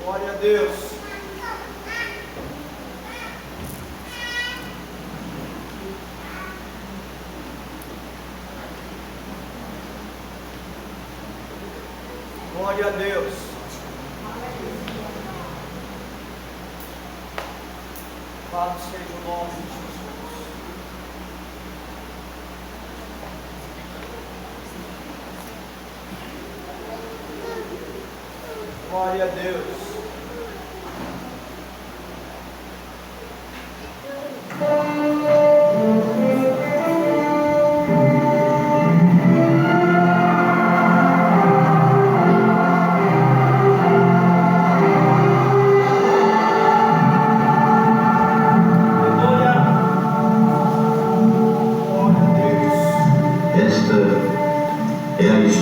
Glória a Deus. Glória a Deus. Louvado seja o nome de Jesus. Glória a Deus.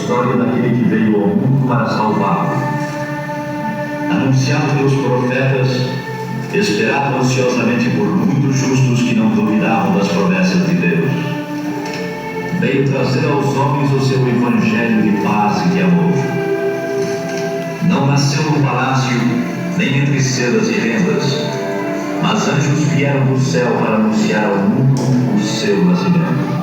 Daquele que veio ao mundo para salvá-lo, anunciado pelos profetas, esperado ansiosamente por muitos justos que não duvidavam das promessas de Deus. Veio trazer aos homens o seu evangelho de paz e de amor. Não nasceu no palácio, nem entre sedas e rendas, mas anjos vieram do céu para anunciar ao mundo o seu nascimento.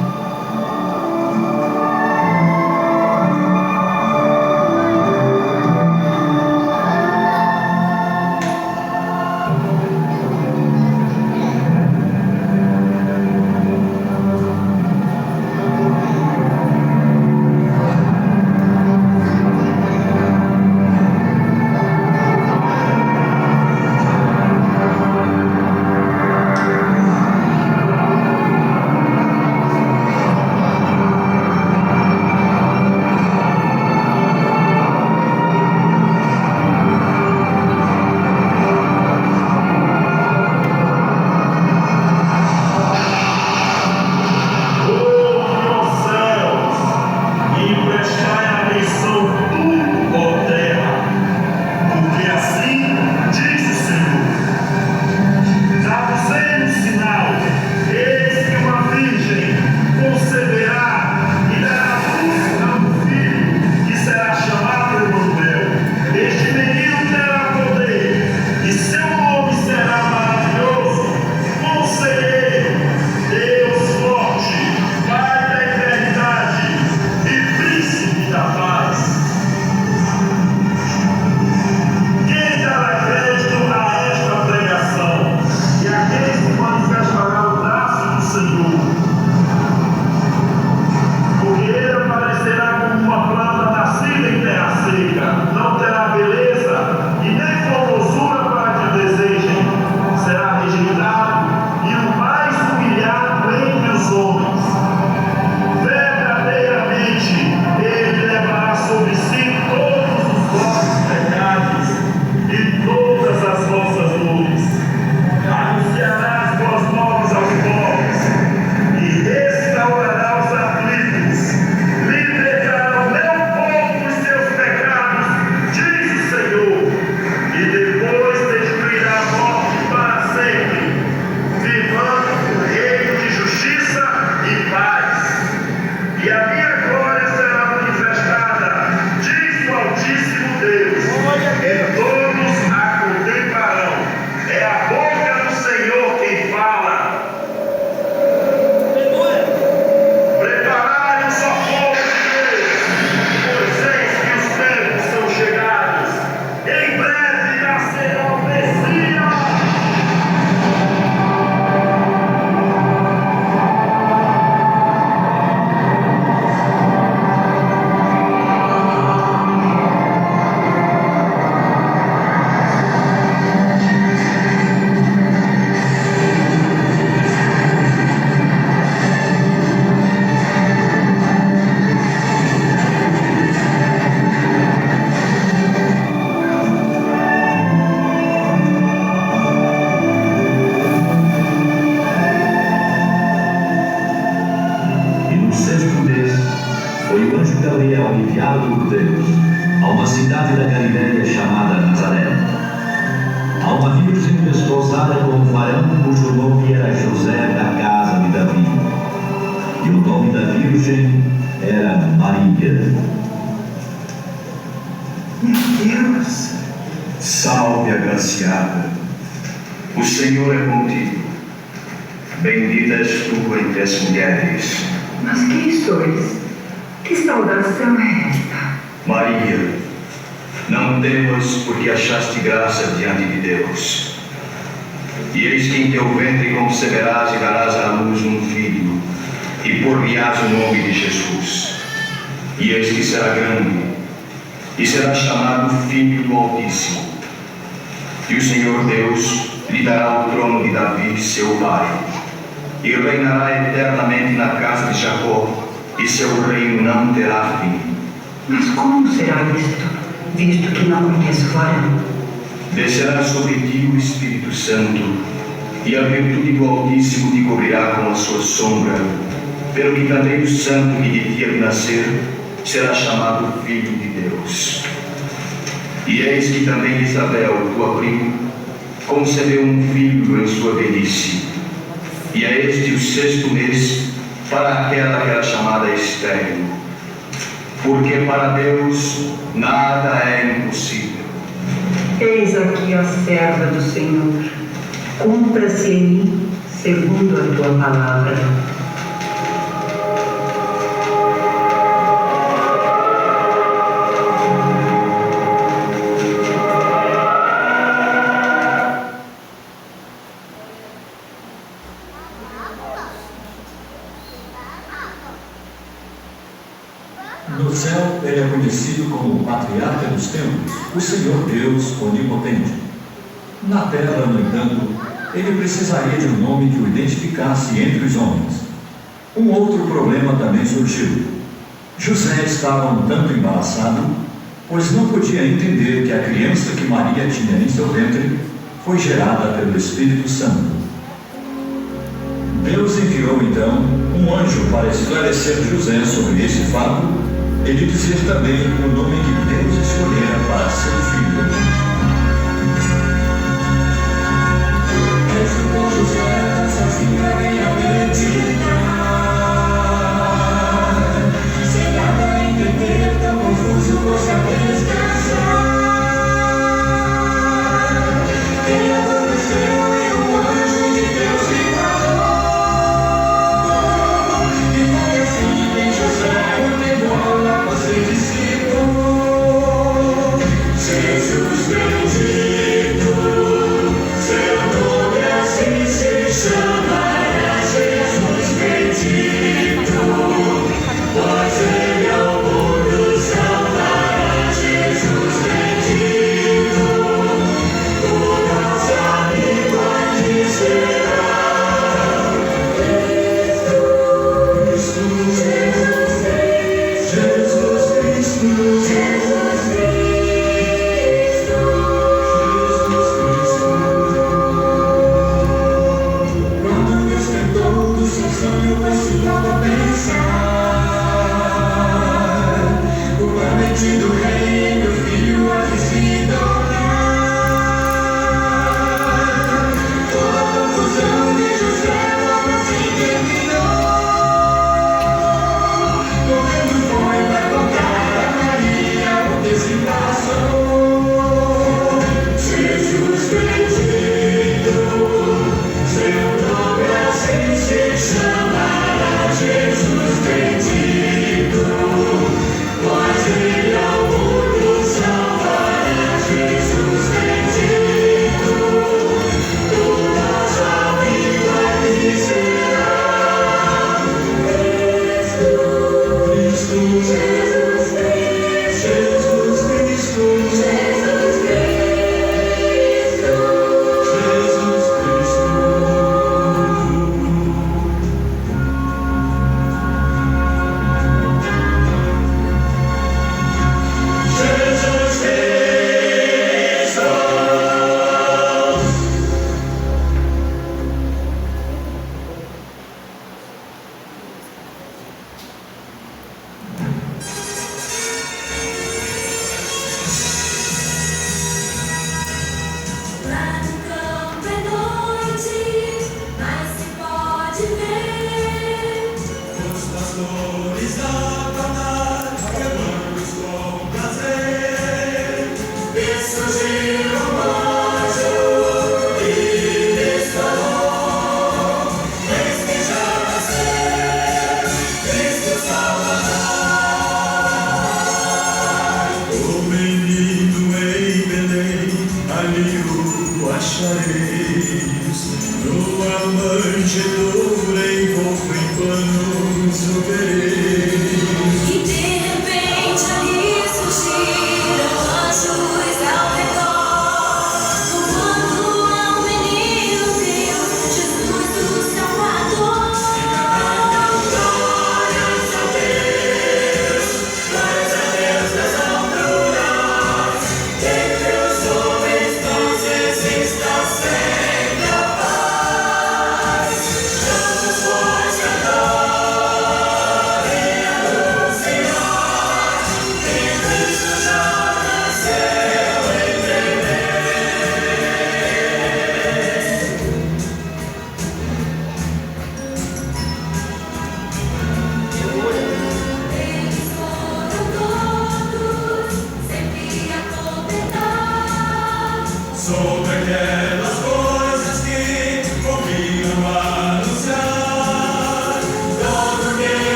enviado por Deus a uma cidade da Galiléia chamada Nazaré, a uma virgem desposada com um varão cujo nome era José, da casa de Davi, e o nome da virgem era Maria. Meu Deus, Salve, agraciada, o Senhor é contigo. Bendita és tu entre as mulheres. Mas quem sois? Que saudação é esta? Maria, não temas, porque achaste graça diante de Deus. E eis que em teu ventre conceberás e darás à luz um filho, e por-lhe-ás o nome de Jesus. E eis que será grande, e será chamado Filho do Altíssimo. E o Senhor Deus lhe dará o trono de Davi, seu pai, e reinará eternamente na casa de Jacó, e seu reino não terá fim. Mas como será isto, visto que não conheço varão? Descerá sobre ti o Espírito Santo, e a virtude do Altíssimo te cobrirá com a sua sombra, pelo que também o santo que de ti há de nascer será chamado Filho de Deus. E eis que também Isabel, tua prima, concebeu um filho em sua velhice, e é este o 6º mês para aquela que era chamada estéril, porque para Deus nada é impossível. Eis aqui a serva do Senhor. Cumpra-se em mim segundo a tua palavra. No céu, ele é conhecido como o patriarca dos tempos, o Senhor Deus onipotente. Na terra, no entanto, ele precisaria de um nome que o identificasse entre os homens. Um outro problema também surgiu. José estava um tanto embaraçado, pois não podia entender que a criança que Maria tinha em seu ventre foi gerada pelo Espírito Santo. Deus enviou então um anjo para esclarecer José sobre esse fato e lhe dizer também o nome que Deus escolhera para seu filho. Com José, sozinha em acreditar, chegada a entender, tão confuso por saber descansar. Criador do céu e o anjo de Deus lhe falou, e foi assim que José ordenou a você discípulo. Jesus bendito, seu nome assim se chamará, Jesus bendito, pois ele ao mundo salvará. Jesus bendito, toda sua língua dizer: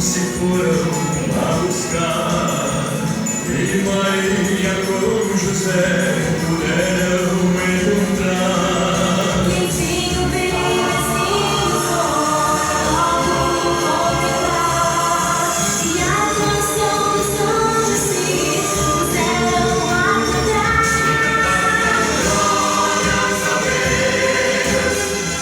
se foram a buscar, e Maria com José puderam encontrar. Quentinho, belezinho, logo contemplar, e a canção dos anjos se puseram a cantar.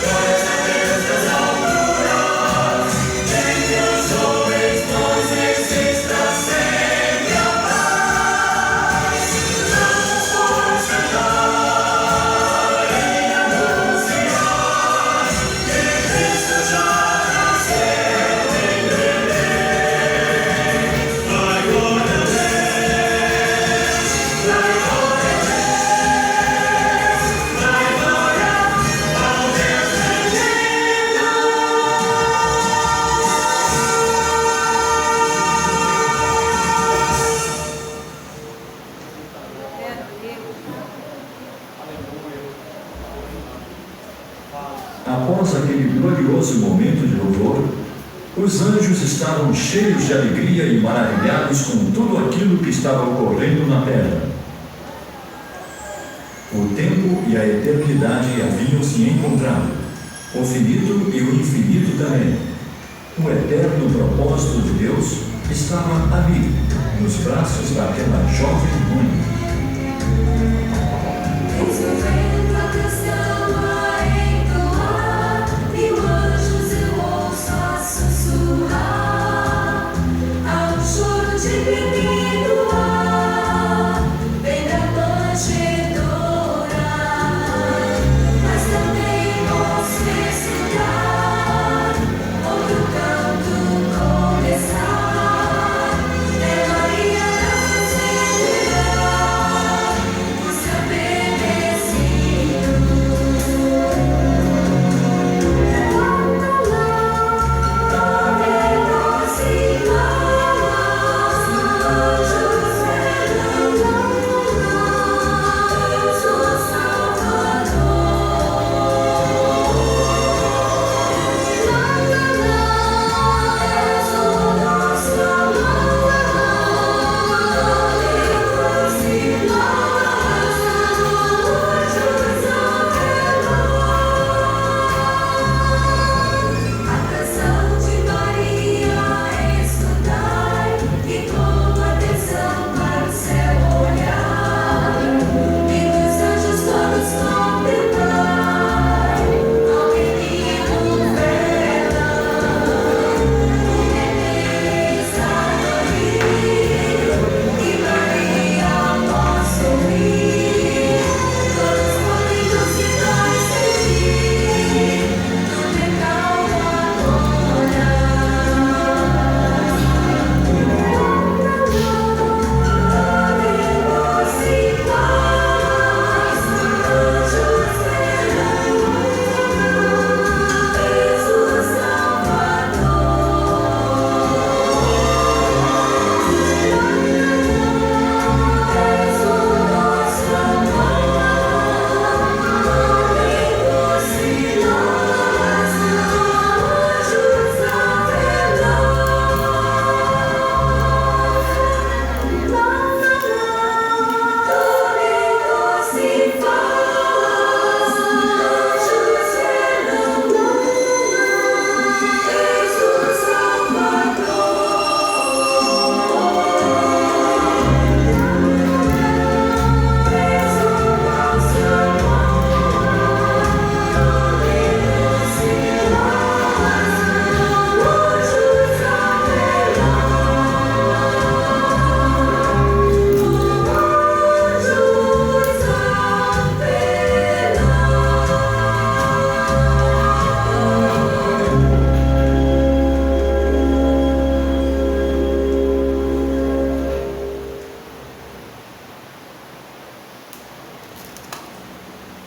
Glórias a Deus nas alturas, entre os homens bons exista sempre a paz. Vamos todos cantar e anunciar que Cristo já nasceu em Belém. Vai, glória a Deus, vai, glória a Deus, vai, glória ao Deus bendito. Após aquele glorioso momento de louvor, os anjos estavam cheios de alegria e maravilhados com tudo aquilo que estava ocorrendo na terra. O tempo e a eternidade haviam se encontrado, o finito e o infinito também. O eterno propósito de Deus estava ali, nos braços daquela jovem mãe. Resolvendo a canção a entoar, mil anjos eu ouço a sussurrar, ao choro de perdoar, vem da manjedoura, mas também posso escutar outro canto começar. É Maria da fazenda, o seu bebezinho. Todos irmãos, anjos velam, Jesus o Salvador. És o nosso amor, todos irmãos, anjos velam. A canção de Maria escutai, e com atenção para o céu olhar, e dos anjos todos contemplar, ao menino vela, o neném está dormindo, e Maria posso ouvir, todos bonitos que nós sentir, tudo é calma agora. Todos iguais, anjos velam, Jesus Salvador. És o nosso amor, todos iguais, anjos Domingos e paz, anjos velam, Jesus Salvador. És o nosso amor, domingos e paz, anjos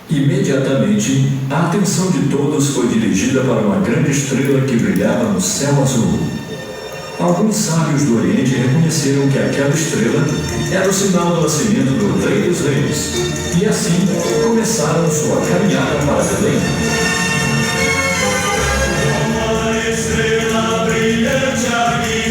Imediatamente, a atenção de todos foi dirigida para uma grande estrela que brilhava no céu azul. Alguns sábios do Oriente reconheceram que aquela estrela era o sinal do nascimento do Rei dos Reis, e assim começaram sua caminhada para Belém. Uma estrela brilhante a guia.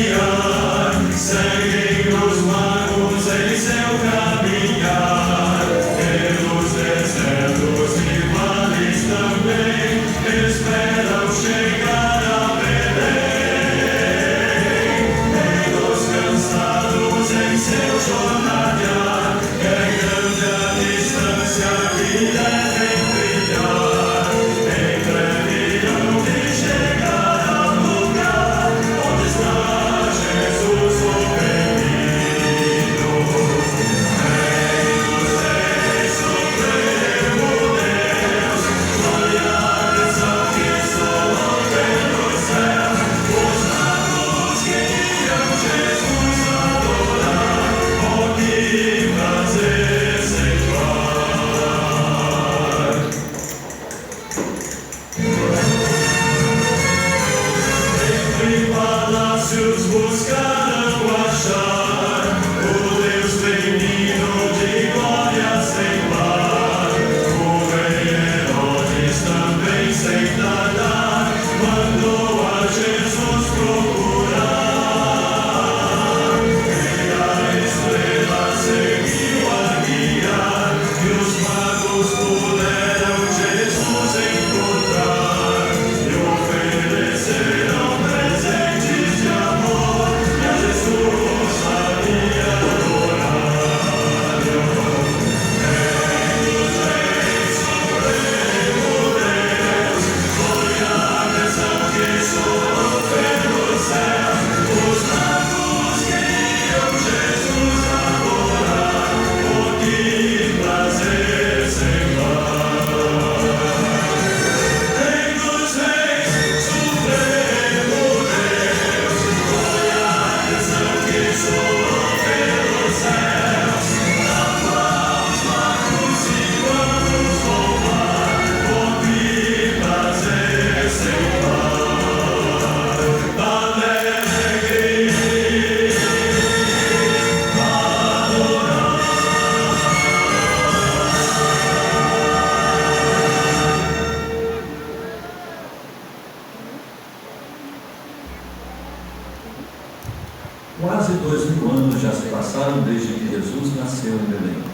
2000 anos já se passaram desde que Jesus nasceu em Belém.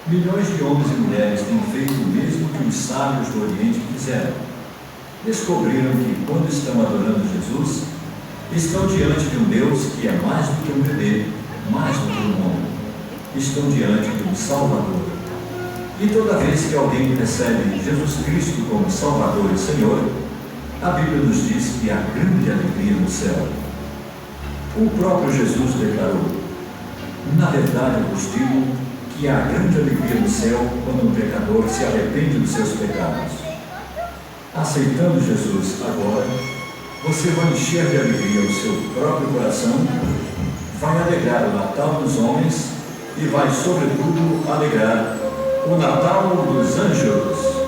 Milhões de homens e mulheres têm feito o mesmo que os sábios do Oriente fizeram. Descobriram que, quando estão adorando Jesus, estão diante de um Deus que é mais do que um bebê, mais do que um homem. Estão diante de um Salvador. E toda vez que alguém recebe Jesus Cristo como Salvador e Senhor, a Bíblia nos diz que há grande alegria no céu. O próprio Jesus declarou: na verdade eu vos digo que há grande alegria no céu quando um pecador se arrepende dos seus pecados. Aceitando Jesus agora, você vai encher de alegria o seu próprio coração, vai alegrar o Natal dos homens e vai, sobretudo, alegrar o Natal dos anjos.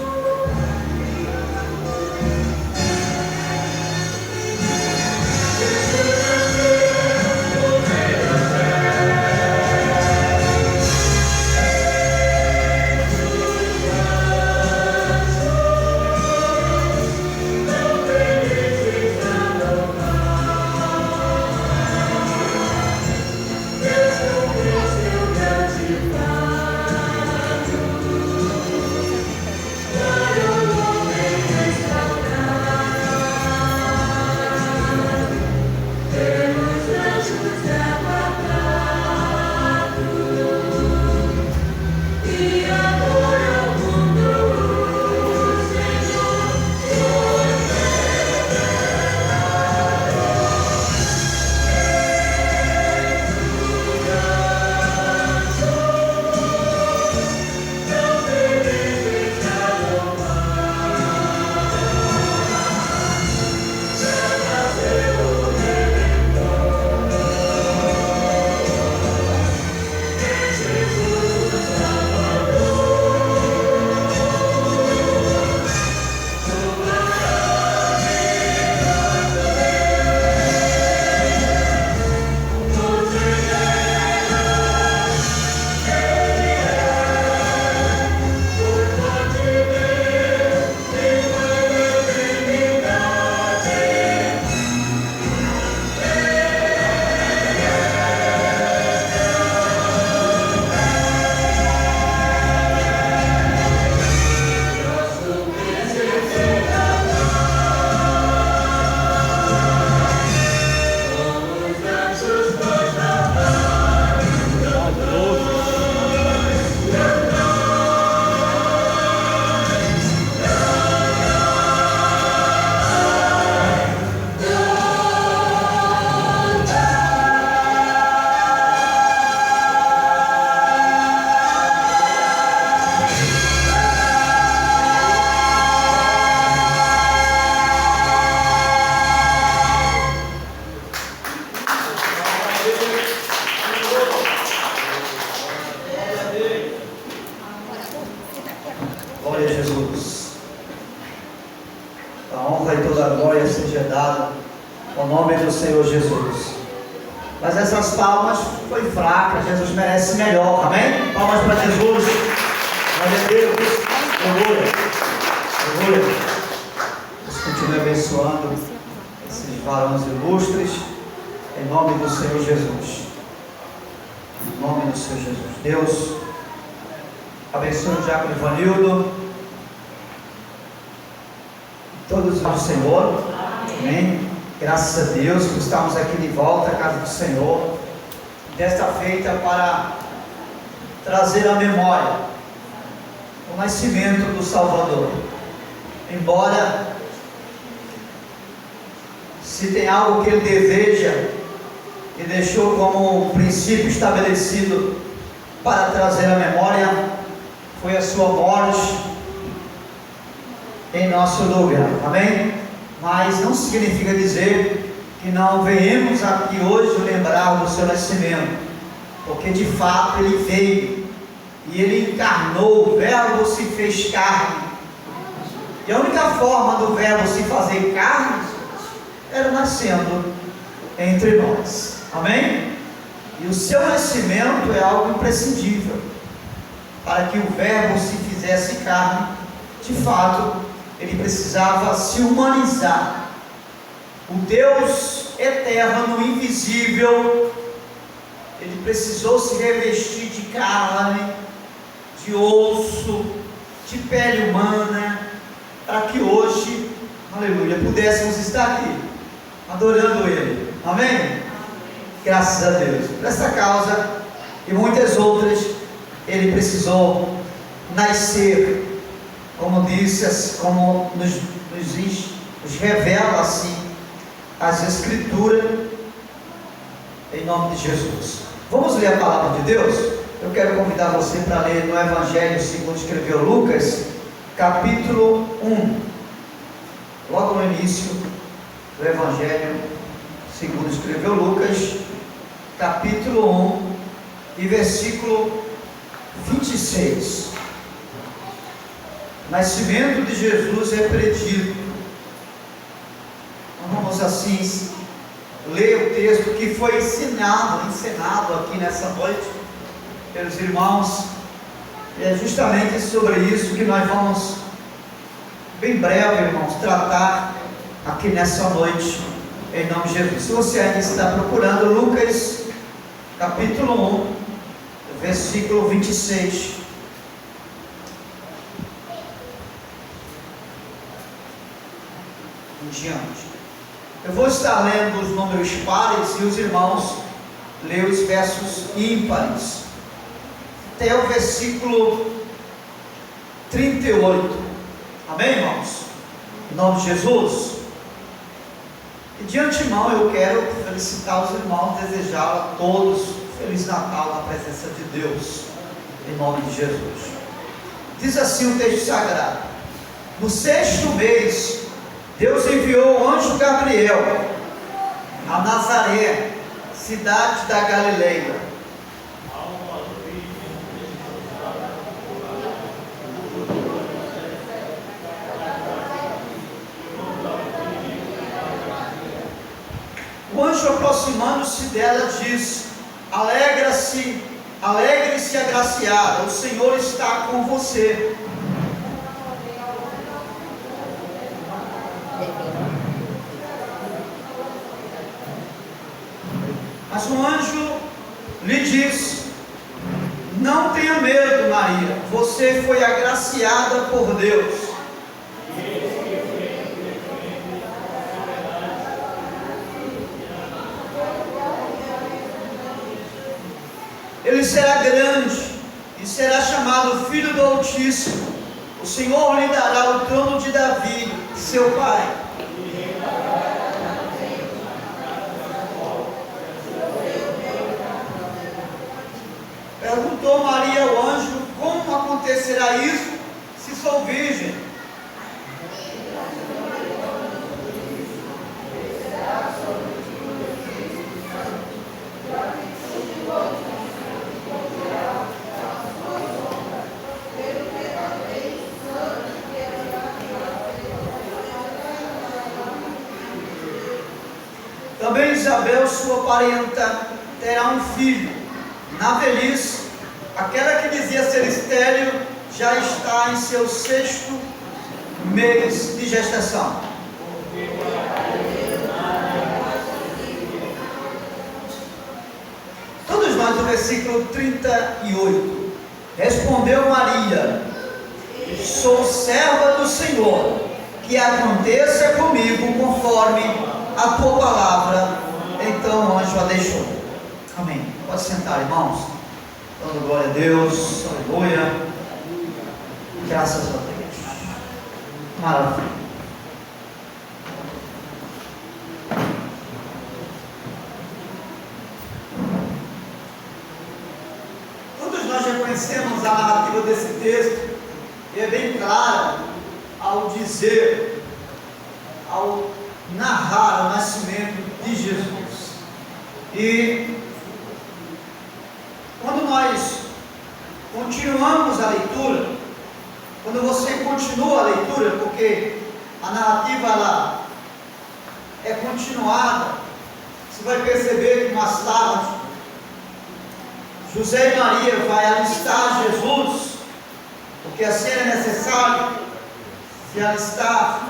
Glória a Jesus. A honra e toda a glória seja dada ao nome do Senhor Jesus. Mas essas palmas foi fraca, Jesus merece melhor, amém? Palmas para Jesus. Glória a Deus. Orgulho. Orgulho. Deus continue abençoando esses varões ilustres, em nome do Senhor Jesus. Em nome do Senhor Jesus. Deus abençoe o diácono Ivanildo, todos do Senhor, amém? Graças a Deus por estarmos aqui de volta à casa do Senhor, desta feita para trazer à memória o nascimento do Salvador. Embora, se tem algo que ele deseja e deixou como um princípio estabelecido para trazer à memória, foi a sua morte em nosso lugar, amém? Mas não significa dizer que não venhamos aqui hoje lembrar do seu nascimento, porque de fato ele veio e ele encarnou, o Verbo se fez carne, e a única forma do Verbo se fazer carne era nascendo entre nós, amém? E o seu nascimento é algo imprescindível para que o Verbo se fizesse carne. De fato, ele precisava se humanizar. O Deus eterno, invisível, ele precisou se revestir de carne, de osso, de pele humana, para que hoje, aleluia, pudéssemos estar aqui, adorando Ele. Amém? Graças a Deus. Por essa causa e muitas outras, Ele precisou nascer, como disse, como nos revela assim as Escrituras, em nome de Jesus. Vamos ler a palavra de Deus? Eu quero convidar você para ler no Evangelho segundo escreveu Lucas, capítulo 1, logo no início do Evangelho segundo escreveu Lucas, capítulo 1 e versículo 26. O nascimento de Jesus é predito. Vamos assim ler o texto que foi ensinado aqui nessa noite pelos irmãos, e é justamente sobre isso que nós vamos, bem breve, irmãos, tratar aqui nessa noite, em nome de Jesus. Se você ainda está procurando, Lucas, capítulo 1, versículo 26. Em diante. Eu vou estar lendo os números pares e os irmãos lêem os versos ímpares, até o versículo 38. Amém, irmãos? Em nome de Jesus. E de antemão eu quero felicitar os irmãos, desejar a todos Feliz Natal na presença de Deus, em nome de Jesus. Diz assim o texto sagrado: no 6º mês, Deus enviou o anjo Gabriel a Nazaré, cidade da Galileia, o anjo, aproximando-se dela, disse: alegre-se agraciada, o Senhor está com você. Mas o anjo lhe disse: não tenha medo, Maria, você foi agraciada por Deus. Ele será grande e será chamado Filho do Altíssimo. O Senhor lhe dará o trono de Davi, seu pai. Perguntou Maria ao anjo: como acontecerá isso, se sou virgem? Também Isabel, sua parenta, terá um filho. Na velhice, aquela que dizia ser estéril já está em seu 6º mês de gestação. Todos nós, no versículo 38. Respondeu Maria: sou serva do Senhor, que aconteça comigo conforme a tua palavra. Então o anjo a deixou. Amém. Pode sentar, irmãos. Dando glória a Deus. Aleluia. Graças a Deus. Maravilha. Todos nós já conhecemos a narrativa desse texto, e é bem claro ao dizer, ao narrar o nascimento de Jesus. E quando nós continuamos a leitura, quando você continua a leitura, porque a narrativa ela é continuada, você vai perceber que mais tarde José e Maria vai alistar Jesus, porque assim era necessário se alistar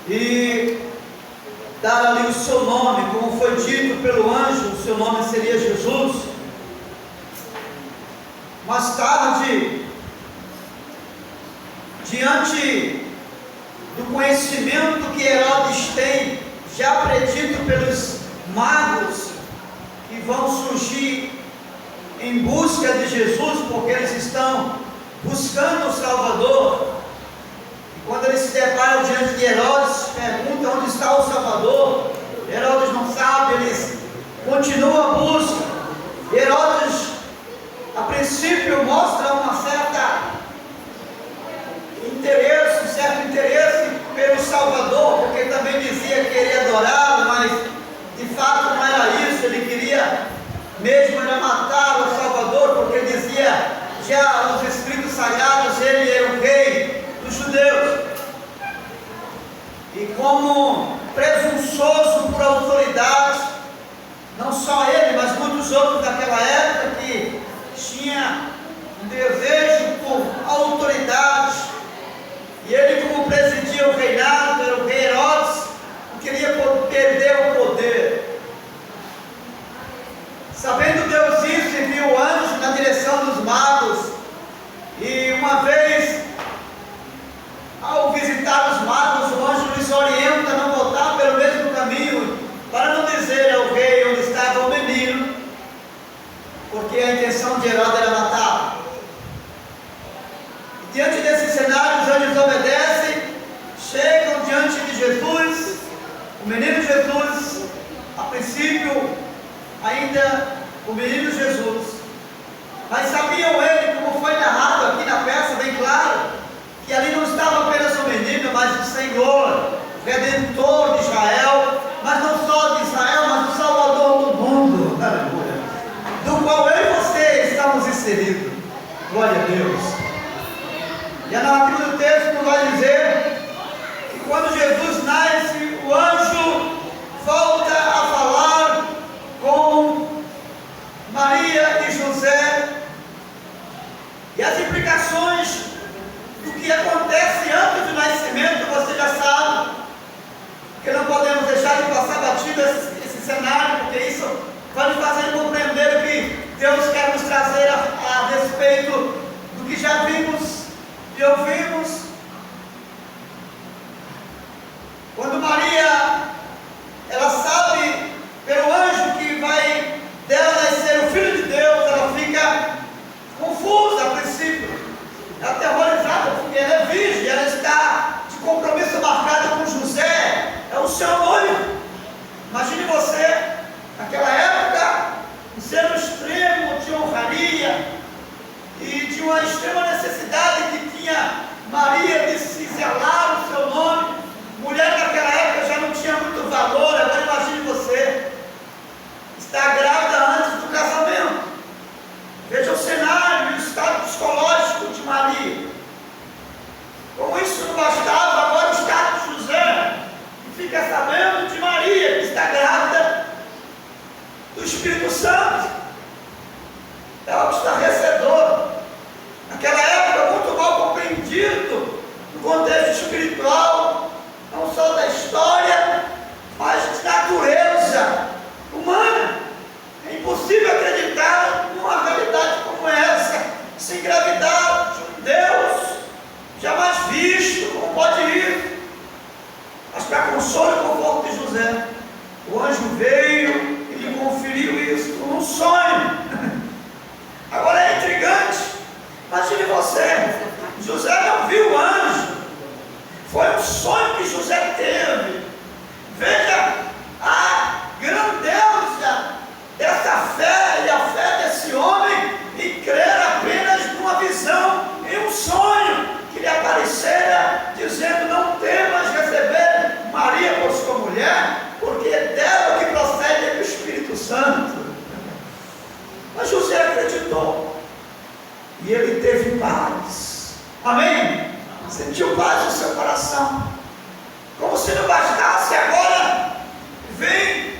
e dar ali o seu nome, como foi dito pelo anjo, o seu nome seria Jesus. Mais tarde, diante do conhecimento que Herodes tem, já predito pelos magos, que vão surgir em busca de Jesus, porque eles estão buscando o Salvador. E quando eles se deparam diante de Herodes, perguntam onde está o Salvador. Herodes não sabe, eles continuam a busca. Herodes, a princípio, mostra um certo interesse pelo Salvador, porque também dizia que queria adorá-lo, mas de fato não era isso. Ele queria mesmo era matar o Salvador, porque dizia já nos escritos sagrados, ele era o rei dos judeus. E como presunçoso por autoridades, não só ele, mas muitos outros daquela época que tinha um desejo por autoridades, e ele, como presidia o reinado, era o rei Herodes, não queria perder o poder. Sabendo Deus isso, enviou o anjo na direção dos magos, e uma vez, ao visitar os magos, o anjo lhes orienta a não voltar pelo mesmo caminho, para não dizer ao rei onde estava o menino, porque a intenção de Herodes era matá-lo. E diante desse cenário, os anjos obedecem, chegam diante de Jesus, o menino Jesus, a princípio, ainda o menino Jesus, mas sabiam ele, como foi narrado aqui na peça, bem claro, que ali não estava apenas o menino, mas o Senhor, Redentor de Israel, mas não só de Israel, mas o Salvador do mundo, aleluia, do qual eu e você estamos inseridos. Glória a Deus. E a narrativa do texto nos vai dizer que quando Jesus nasce, o anjo volta a falar com Maria e José, e as implicações do que acontece antes do nascimento, você já sabe, que não podemos deixar de passar batido esse cenário, porque isso vai nos fazer compreender o que Deus quer nos trazer a respeito do que já vimos e ouvimos. Quando Maria, ela sabe pelo anjo que vai dela nascer o Filho de Deus, ela fica confusa a princípio, ela é aterrorizada, porque ela é virgem, ela está de compromisso marcado com José, é o seu noivo. Imagine você, naquela época, um ser extremo de honraria e de uma extrema necessidade que tinha Maria de se zelar o seu nome. Mulher naquela época já não tinha muito valor. Agora imagine você, está grávida antes do casamento. Veja o cenário e o estado psicológico de Maria. Como isso não bastava, agora o estado de José, que fica sabendo de Maria, que está grávida do Espírito Santo. É algo estarrecedor. Naquela época, muito mal compreendido no contexto espiritual, não só da história, mas de natureza humana. É impossível acreditar numa realidade como essa, se engravidar de um Deus jamais visto, como pode ir. Mas para consolo e conforto de José, o anjo veio e lhe conferiu isso como um sonho. Agora é intrigante. Imagine você, José não viu o anjo, foi um sonho que José teve. Veja a grandeza dessa fé e a fé desse homem em crer apenas numa visão, em um sonho que lhe aparecera, dizendo: não temas receber Maria por sua mulher, porque é dela que procede o Espírito Santo. Mas José acreditou e ele teve paz. Amém? Sentiu paz no seu coração. Como se não bastasse, agora vem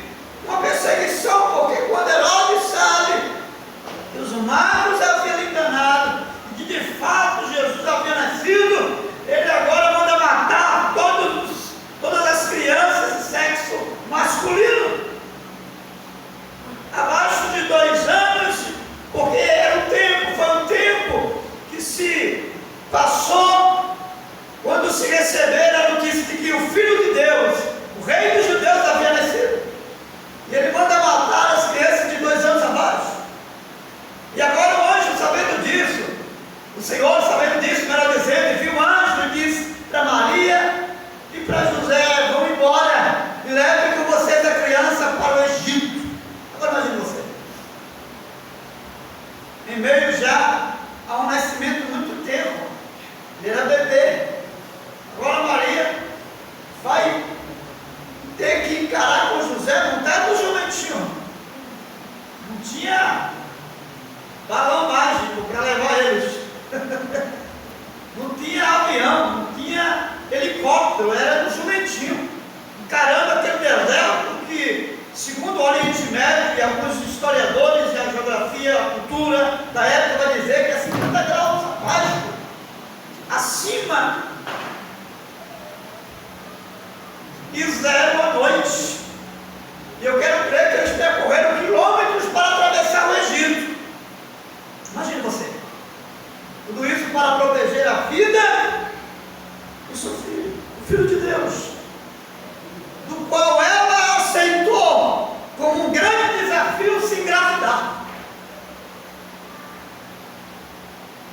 uma perseguição, porque quando Herodes sabe que os magos haviam enganado e que de fato Jesus havia nascido, ele agora manda matar todas as crianças de sexo masculino abaixo de 2 anos, porque era um tempo, foi um tempo em meio já a um nascimento muito tempo. Ele era bebê. Agora Maria vai ter que encarar com José montado no jumentinho. Não tinha balão mágico para levar eles. Não tinha avião, não tinha helicóptero, era no jumentinho. Encarando aquele deserto que, segundo o Oriente Médio e alguns historiadores e a geografia, a cultura da época, vai dizer que é 50 graus abaixo, acima. E zero à noite. E eu quero crer que eles percorreram quilômetros para atravessar o Egito. Imagine você. Tudo isso para proteger a vida do seu filho, o Filho de Deus, do qual ela aceitou como um grande desafio se engravidar.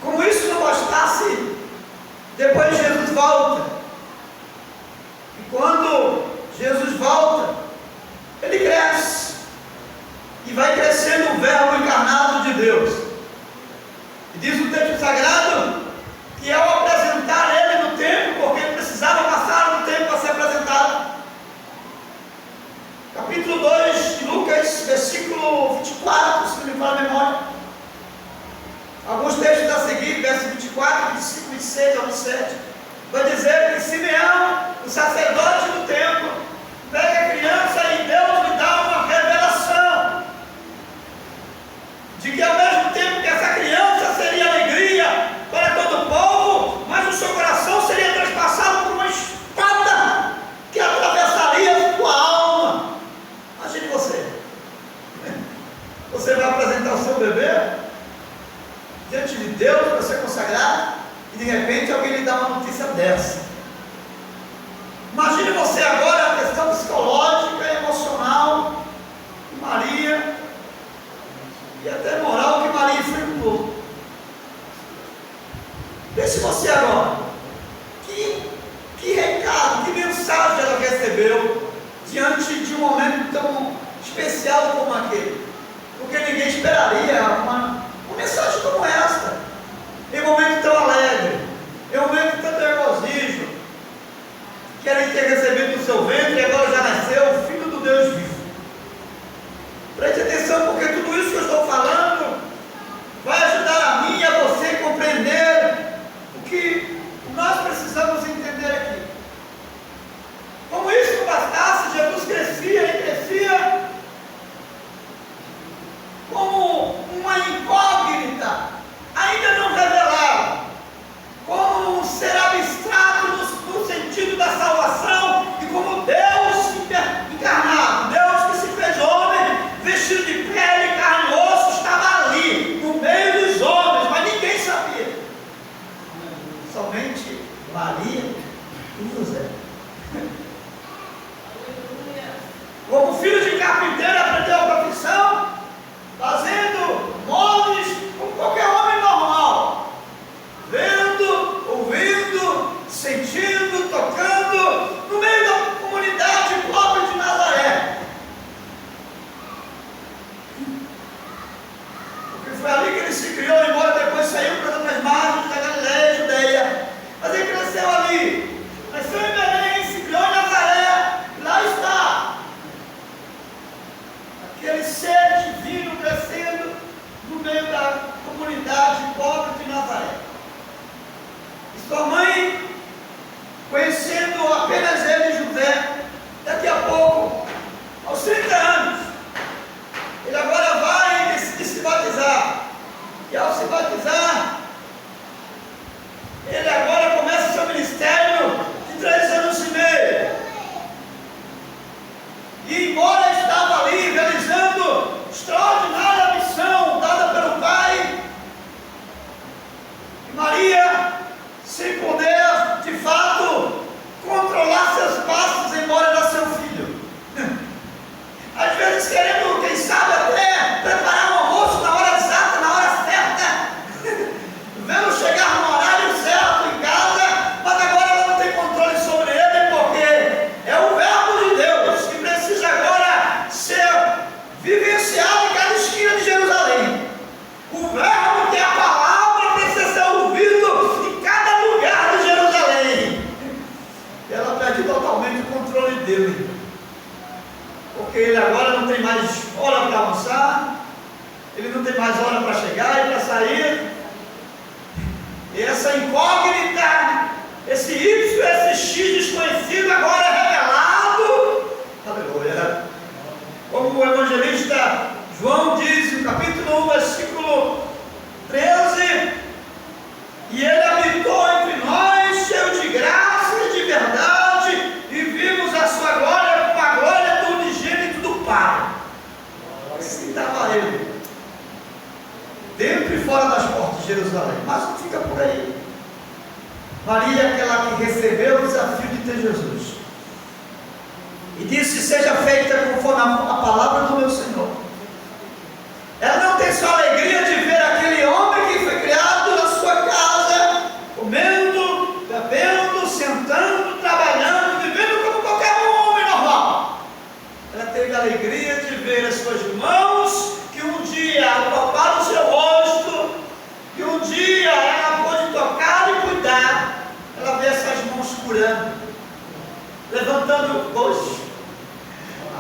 Como isso não bastasse, depois Jesus volta. E quando Jesus volta, ele cresce e vai crescendo o Verbo encarnado de Deus. E diz o texto sagrado que ao apresentar ele no templo, porque ele precisava passar no templo para ser apresentado. Capítulo 2 de Lucas, versículo 24, se não me falha a memória. Alguns textos a seguir, verso 24, 25, 26 ao 27, vai dizer que Simeão, o sacerdote do templo, pega a criança e Deus lhe dá uma revelação de que ao mesmo tempo que essa criança seria alegria para todo o povo, mas o seu coração seria transpassado por uma espada que atravessaria a sua alma. Imagine você. Você vai apresentar o seu bebê diante de Deus para ser consagrado e de repente alguém lhe dá uma notícia dessa. Imagine você agora a questão psicológica e emocional de Maria e até moral que Maria enfrentou. Pense você agora, que recado, que mensagem ela recebeu diante de um momento tão especial como aquele, porque ninguém esperaria uma mensagem como esta, em um momento tão alegre, em um momento tão regozijo, querem ter recebido do seu ventre e agora já nasceu o Filho do Deus vivo. Preste atenção, porque tudo isso que eu estou falando vai ajudar a mim e a você a compreender o que nós precisamos entender aqui. Como isso não bastasse, Jesus crescia e crescia como uma incógnita, ainda não revelada, como um ser abstrato no sentido da salvação e como Deus encarnado, Deus que se fez homem, vestido de pele, carne e osso, estava ali, no meio dos homens, mas ninguém sabia. Somente Maria e José. Como filho de carpinteiro, aprendeu a profissão, fazendo moldes como qualquer homem normal, vendo, ouvindo, sentindo, tocando, no meio da comunidade pobre de Nazaré. Porque foi ali que ele se criou, embora depois saiu para outras margens da Galileia e Judeia. Mas ele cresceu ali, nasceu em Belém, se criou em Nazaré, lá está aquele ser divino crescendo no meio da comunidade pobre de Nazaré. E sua mãe, conhecendo apenas ele e José, daqui a pouco, aos 30 anos, ele agora vai decidir se batizar. E ao se batizar, mais hora para chegar e para sair. E essa incógnita, esse Y, esse X desconhecido agora é revelado. Aleluia. Como o evangelista João diz no capítulo 1, versículo 13: e ele habitou entre nós, cheio de graça e de verdade, e vimos a sua glória como a glória do unigênito do Pai. Assim estava ele, dentro e fora das portas de Jerusalém. Mas não fica por aí. Maria é aquela que recebeu o desafio de ter Jesus e disse: seja feita conforme a palavra do meu Senhor. Ela não tem só a alegria de ver aquele homem que foi criado na sua casa, comendo, bebendo, sentando, trabalhando, vivendo como qualquer homem normal. Ela teve a alegria de ver as suas mãos, que um dia apalparam o seu rosto, que um dia ela pôde tocar e cuidar. Ela vê essas mãos curando, levantando coxo,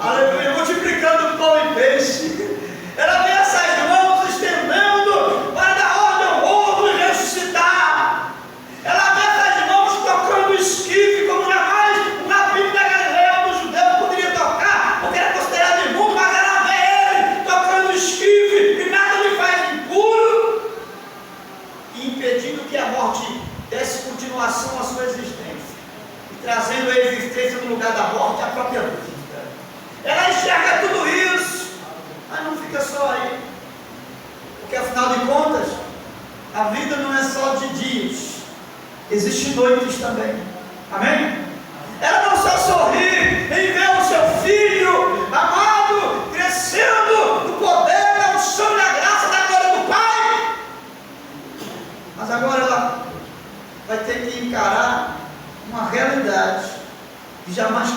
aleluia, multiplicando pão e peixe. Ela vê essas mãos estendendo para dar ordem ao outro e ressuscitar. Ela vê essas mãos tocando o esquife como jamais um rabino da Galileia do judeu poderia tocar, porque era considerado imundo, mas ela vê ele tocando o esquife e nada lhe faz impuro, e impedindo que a morte desse continuação à sua existência, e trazendo a existência no lugar da morte a própria vida. Ela enxerga tudo isso, mas não fica só aí, porque afinal de contas, a vida não é só de dias, existem noites também, amém? Ela não só sorri em ver o seu filho amado crescendo no poder, na unção e na graça da glória do Pai, mas agora ela vai ter que encarar uma realidade que jamais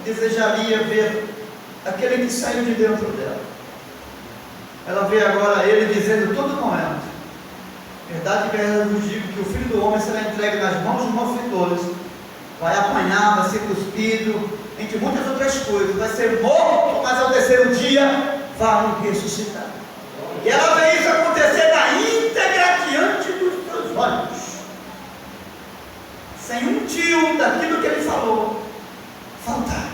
desejaria ver aquele que saiu de dentro dela. Ela vê agora ele dizendo todo momento: verdade que eu vos digo que o Filho do Homem será entregue nas mãos de malfeitores, vai apanhar, vai ser cuspido, entre muitas outras coisas, vai ser morto, mas ao terceiro dia vai ressuscitar. E ela vê isso acontecer na íntegra diante dos seus olhos, sem um tio daquilo que ele falou faltar.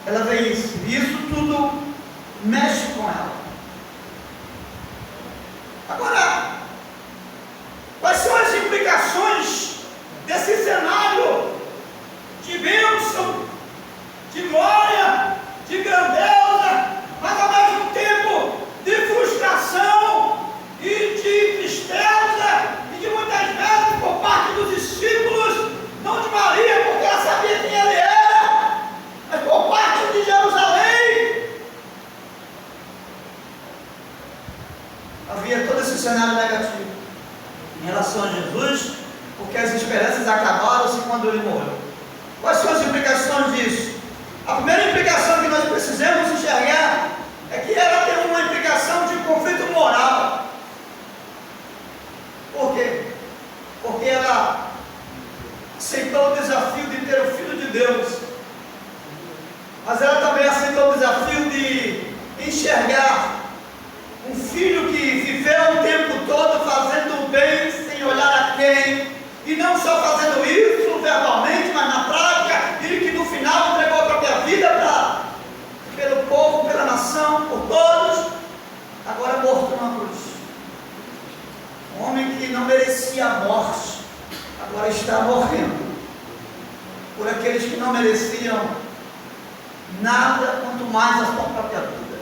Ela vê isso, e isso tudo mexe com ela. Agora, quais são as implicações desse cenário de bênção, de glória, de grandeza, mas ao mesmo tempo de frustração e de tristeza, e de muitas vezes por parte dos discípulos, não de Maria, porque ela sabia quem ele era, mas por parte de Jerusalém. Havia todo esse cenário negativo em relação a Jesus, porque as esperanças acabaram-se quando ele morreu. Quais são as implicações disso? A primeira implicação que nós precisamos enxergar é que ela tem uma implicação de conflito moral. Por quê? Porque ela aceitou o desafio de ter o Filho de Deus, mas ela também aceitou o desafio de enxergar um filho que viveu o tempo todo fazendo o bem sem olhar a quem, e não só fazendo isso verbalmente, mas na prática, e que no final entregou a própria vida pelo povo, pela nação, por todos, agora morto numa cruz. Um homem que não merecia a morte, agora está morrendo por aqueles que não mereciam nada, quanto mais a sua própria vida.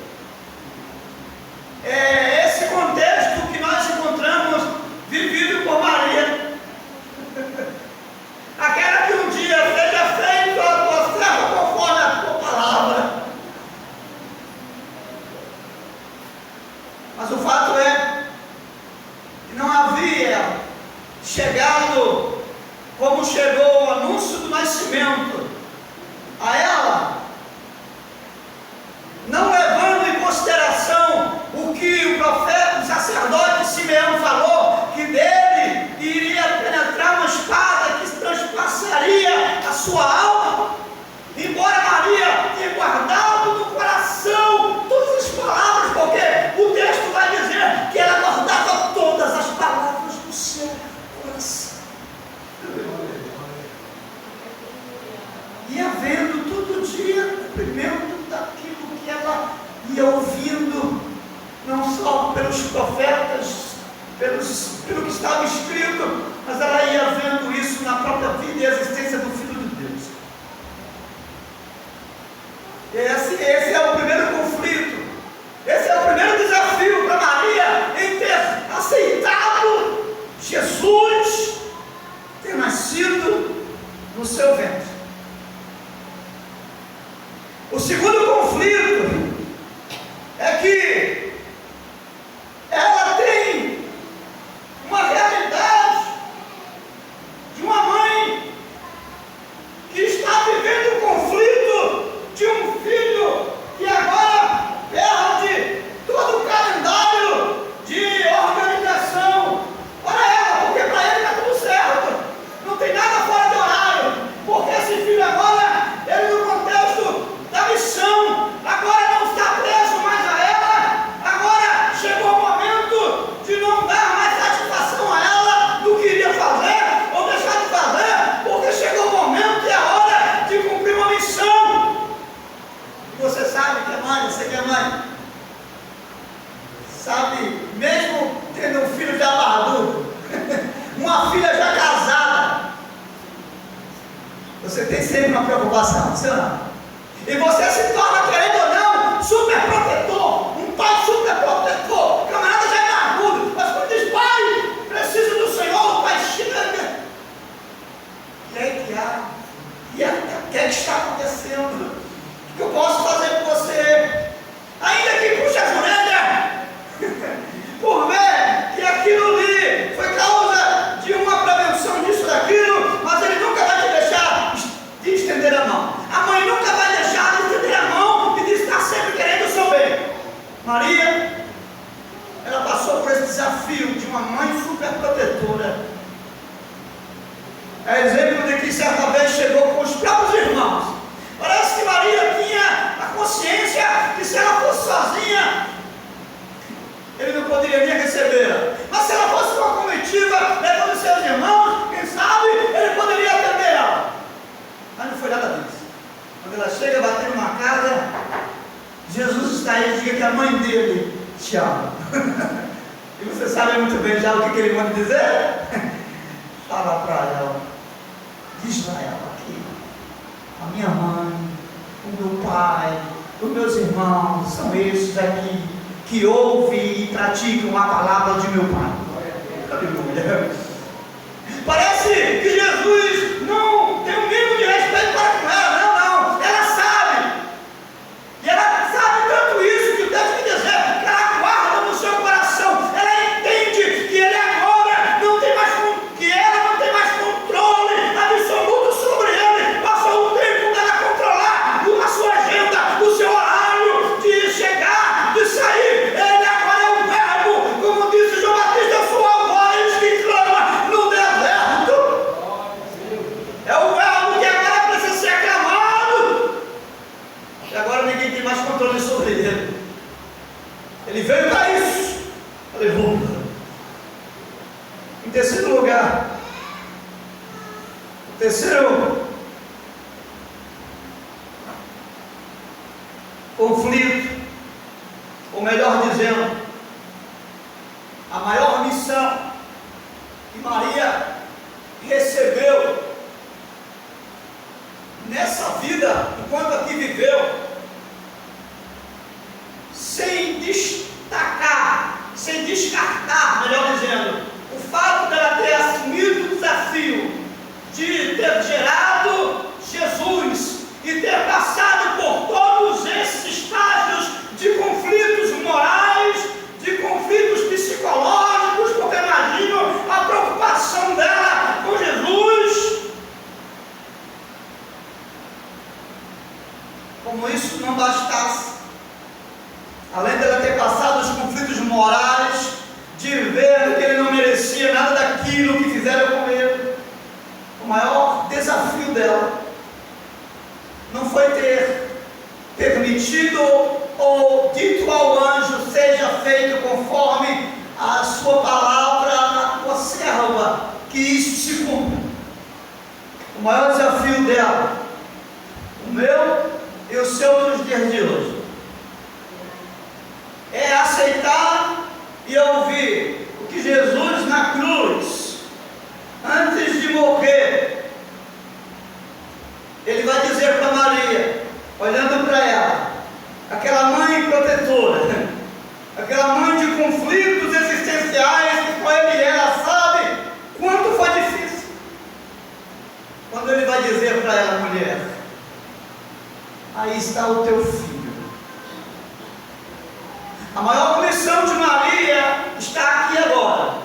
É esse contexto que nós encontramos vivido por Maria. Aquela que um dia seja feito a tua serva conforme a tua palavra. Mas o fato é que não havia chegado como chegou o anúncio do nascimento a ela, não levando em consideração o que o profeta, o sacerdote Simeão falou, que dele iria penetrar uma espada que transpassaria a sua alma. Embora Maria tenha guardado no coração todas as palavras, porque o texto pelos profetas, pelo que estava escrito, mas ela ia vendo isso na própria vida e existência do Filho de Deus. Esse é o primeiro conflito, esse é o primeiro desafio para Maria em ter aceitado Jesus, ter nascido no seu ventre. O segundo conflito é que ela tem uma realidade de uma mãe que está vivendo o conflito de um filho que agora perde todo o calendário de organização para ela, porque para ele está tudo certo, não tem nada fora de horário, porque esse filho agora, ele no contexto da missão, agora não está preso mais a ela, agora chegou o momento de não dar mais satisfação a ela do que iria fazer ou deixar de fazer, porque chegou o momento e a hora de cumprir uma missão. Você sabe que é mãe, você que é mãe, sabe, mesmo tendo um filho já barbudo, uma filha já casada, você tem sempre uma preocupação, você não? E você se torna, querendo ou não, super protetor, um pai super protetor. O camarada já é barbudo, mas quando diz, pai, preciso do Senhor, o pai chega. E aí, Tiago, o que está acontecendo? O que eu posso fazer por você? Ainda que puxe as orelhas, por ver que aquilo ali foi causa de uma prevenção disso, daquilo, mas ele nunca vai te deixar de estender a mão. A mãe nunca vai deixar de estender a mão e de estar sempre querendo o seu bem. Maria, ela passou por esse desafio de uma mãe super protetora. É exemplo de que certa vez chegou com os próprios irmãos. Parece que Maria tinha a consciência que se ela fosse sozinha, ele não poderia nem recebê-la. Mas se ela fosse uma comitiva, levando seus irmãos, quem sabe, ele poderia atender ela. Mas não foi nada disso. Quando ela chega, batendo numa casa, Jesus está aí e diga que a mãe dele te ama. E você sabe muito bem já o que ele manda dizer? Fala para ela, diz para ela aqui, a minha mãe, o meu pai, os meus irmãos, são esses aqui que ouvem e praticam a palavra de meu pai. Aleluia. Parece que Jesus não tem um mínimo de respeito para com ela, não. Ela sabe. E ela sabe tanto isso que Deus me dizer que ela guarda no seu coração. Ela entende que ele agora não tem mais, que ela não tem mais controle absoluto sobre ele. Passou um tempo dela controlar a sua agenda, o seu horário de chegar, de sair. Ele agora é o verbo, como disse João Batista, eu sou a voz que clama no deserto. É o verbo que agora precisa ser aclamado. E agora ninguém tem mais controle sobre ele. Ele veio para isso. Aleluia. Em terceiro lugar, o terceiro conflito, ou melhor dizendo, a maior missão que Maria recebeu nessa vida, enquanto aqui viveu, sem destacar, sem descartar, melhor dizendo, o fato dela ter assumido o desafio de ter gerado Jesus e ter passado por todos esses estágios de conflitos morais, de conflitos psicológicos, porque imagino a preocupação dela com Jesus. Como isso não bastasse, além dela ter passado os conflitos morais, de ver que ele não merecia nada daquilo que fizeram com ele, o maior desafio dela não foi ter permitido ou dito ao anjo, seja feito conforme a sua palavra na tua serva, que isso se cumpra. O maior desafio dela, o meu e o seu nos dias de hoje, é aceitar E eu vi o que Jesus na cruz, antes de morrer, ele vai dizer para Maria, olhando para ela, aquela mãe protetora, aquela mãe de conflitos existenciais que com ele e ela sabe quanto foi difícil. Quando ele vai dizer para ela, mulher, aí está o teu filho. A maior missão de Maria está aqui agora.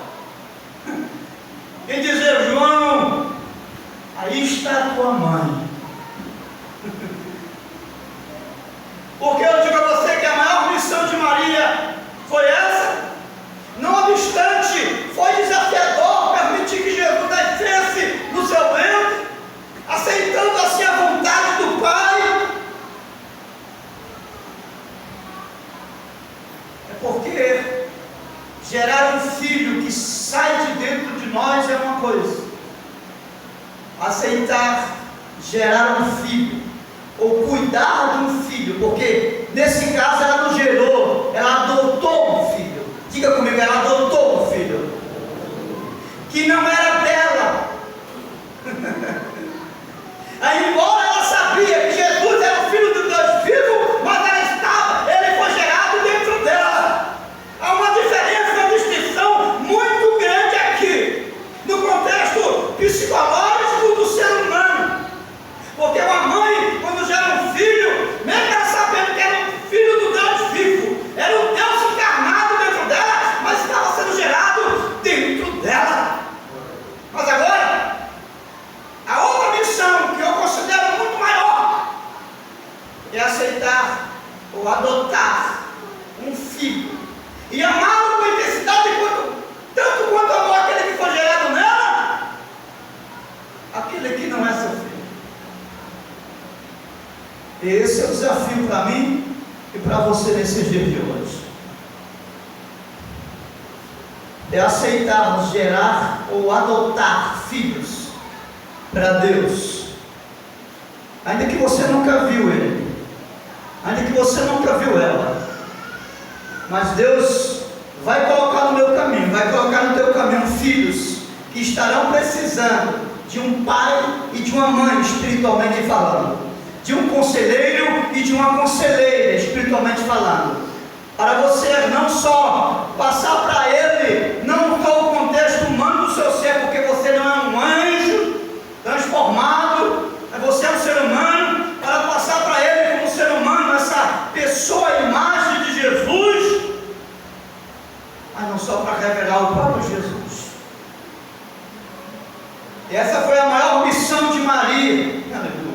Em dizer, João, aí está a tua mãe. Porque eu digo a você que a maior missão de Maria foi essa. Não obstante, foi desafiador permitir que Jesus nascesse no seu ventre, aceitando assim a vontade do Pai. É porque gerar um filho que sai de dentro de nós é uma coisa. Aceitar gerar um filho, ou cuidar de um filho, porque nesse caso ela não gerou, ela adotou um filho. Diga comigo, ela adotou um filho que não era dela. Aí, embora ela sabia que Jesus era o filho do Deus vivo, mas ele foi gerado dentro dela. Há uma diferença, uma distinção muito grande aqui, no contexto psicológico do ser humano. Porque uma mãe, quando gera um filho, mesmo ela sabendo que era um filho do Deus vivo, era um Deus encarnado dentro dela, mas estava sendo gerado dentro dela. Mas agora, a outra missão que eu considero muito maior é aceitar ou adotar um filho e amá-lo com intensidade tanto quanto amou aquele que foi gerado nela, aquele que não é seu filho. Esse é o desafio para mim e para você nesse dia de hoje. É aceitar gerar ou adotar filhos para Deus, ainda que você nunca viu ele, ainda que você nunca viu ela, mas Deus vai colocar no meu caminho, vai colocar no teu caminho filhos que estarão precisando de um pai e de uma mãe, espiritualmente falando, de um conselheiro e de uma conselheira, espiritualmente falando, para você não só passar para ele, não só o contexto humano do seu ser, porque você não é um anjo transformado, você é um ser humano, para passar para ele como ser humano, essa pessoa, a imagem de Jesus, mas não só para revelar o próprio Jesus. E essa foi a maior missão de Maria. Aleluia.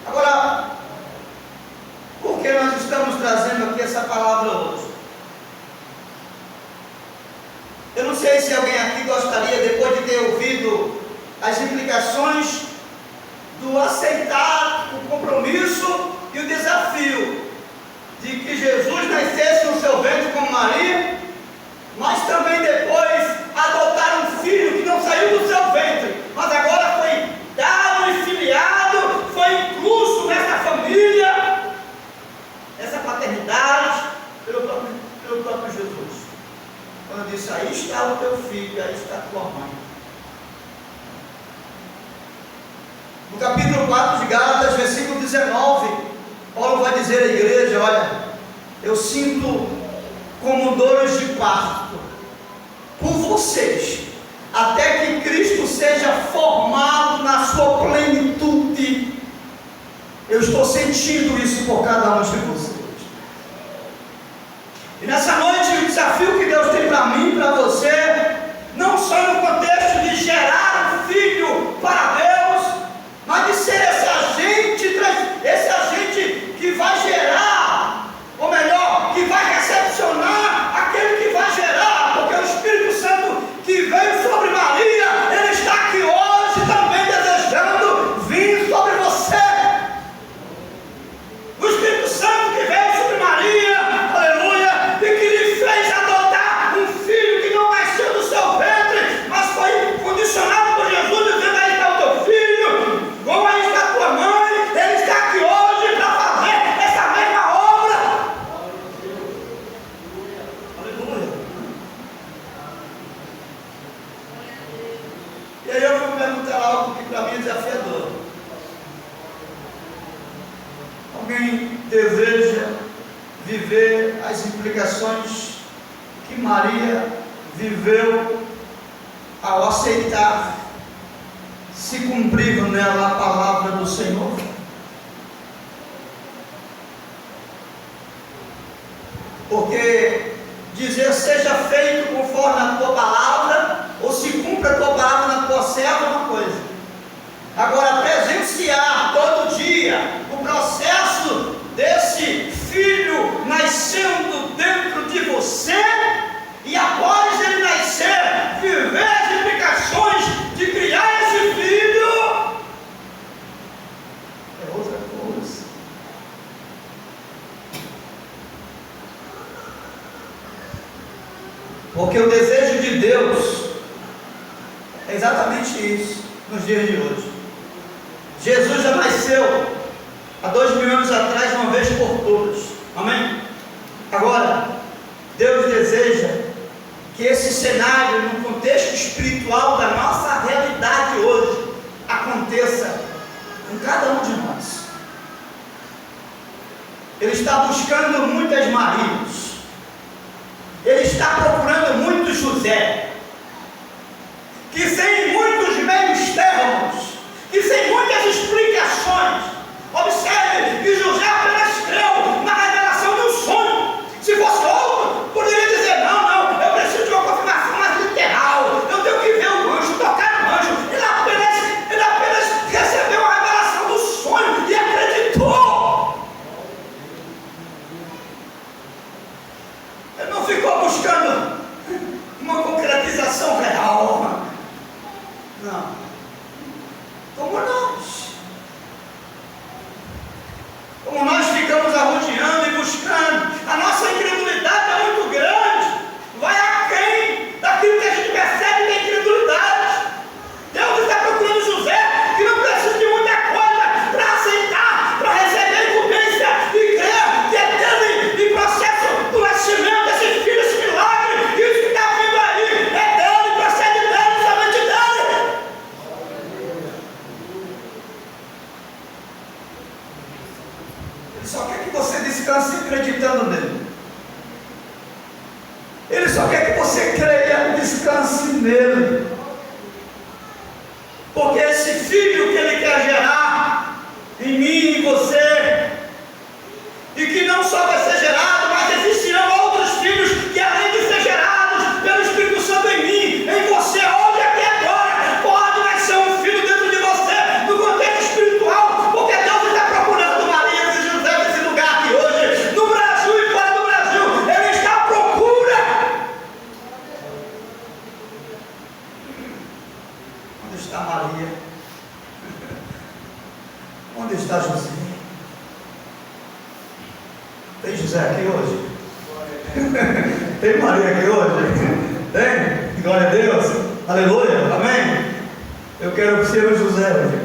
Agora, por que nós estamos trazendo aqui essa palavra hoje? Eu não sei se alguém aqui gostaria, depois de ter ouvido as implicações do aceitar o compromisso e o desafio de que Jesus nascesse no seu ventre como Maria, mas também depois adotar um filho que não saiu do seu ventre, mas agora foi dado e filiado, foi incluso nessa família, essa paternidade pelo próprio Jesus. Quando disse, aí está o teu filho, aí está a tua mãe. No capítulo 4 de Gálatas, versículo 19, Paulo vai dizer à igreja, olha, eu sinto como dores de parto por vocês, até que Cristo seja formado na sua plenitude. Eu estou sentindo isso por cada um de vocês. E nessa noite, o desafio que Deus tem para mim e para você, não só no contexto de gerar um filho para Deus, mas de ser esse agente que vai gerar, ou melhor, que vai recepcionar aquele que vai gerar, porque o Espírito Santo que veio sobre Maria, ele está aqui hoje também desejando vir sobre você. O Espírito Santo que veio sobre Maria, aleluia, e que lhe fez adotar um filho que não perguntar algo que para mim é desafiador. Alguém deseja viver as implicações que Maria viveu ao aceitar se cumprir nela a palavra do Senhor? Porque dizer seja feito conforme a tua palavra, ou se cumpra a tua palavra na tua serva é uma coisa. Agora, presenciar todo dia o processo desse filho nascendo dentro de você, e após ele nascer, viver as implicações de criar esse filho, é outra coisa. Porque o desejo de Deus é exatamente isso nos dias de hoje. Jesus já nasceu há 2000 anos atrás, uma vez por todas. Amém? Agora, Deus deseja que esse cenário, no contexto espiritual da nossa realidade hoje, aconteça com cada um de nós. Ele está buscando muitas Marias. Ele está procurando muitos José, que sem muitos meios termos, que sem muitas explicações. Observe que José apenas creu na revelação de um sonho. Se fosse outro, poderia dizer, não, eu preciso de uma confirmação mais literal, eu tenho que ver o anjo, tocar no anjo. Ele apenas recebeu a revelação do sonho e acreditou. Ele não ficou buscando uma concretização real. Não. Como nós ficamos arrodeando e buscando, a nossa incredulidade é muito grande, vai aquém daquilo que a gente percebe que é incredulidade. Deus está procurando José, que não precisa de muita coisa para aceitar, para receber a incumbência e crer que é dele, em processo do nascimento desse filho, esse milagre, isso que está vindo aí, é dele, procede dele, somente dele. Ele só quer que você descanse acreditando nele. Ele só quer que você creia e descanse nele. Porque esse filho que ele quer gerar em mim e em você, e que não só vai ser gerado, mas existirão outros filhos que, além de ser gerados pelo Espírito Santo em mim, em você, hoje, aqui e agora, pode nascer um filho dentro de você, no contexto espiritual, porque Deus está procurando Maria e José nesse lugar aqui hoje, no Brasil e fora do Brasil. Ele está à procura. Onde está Maria? Onde está José? Tem José aqui hoje? Tem Maria aqui hoje? Tem? Glória a Deus. Aleluia. Amém? Eu quero ser o José aqui.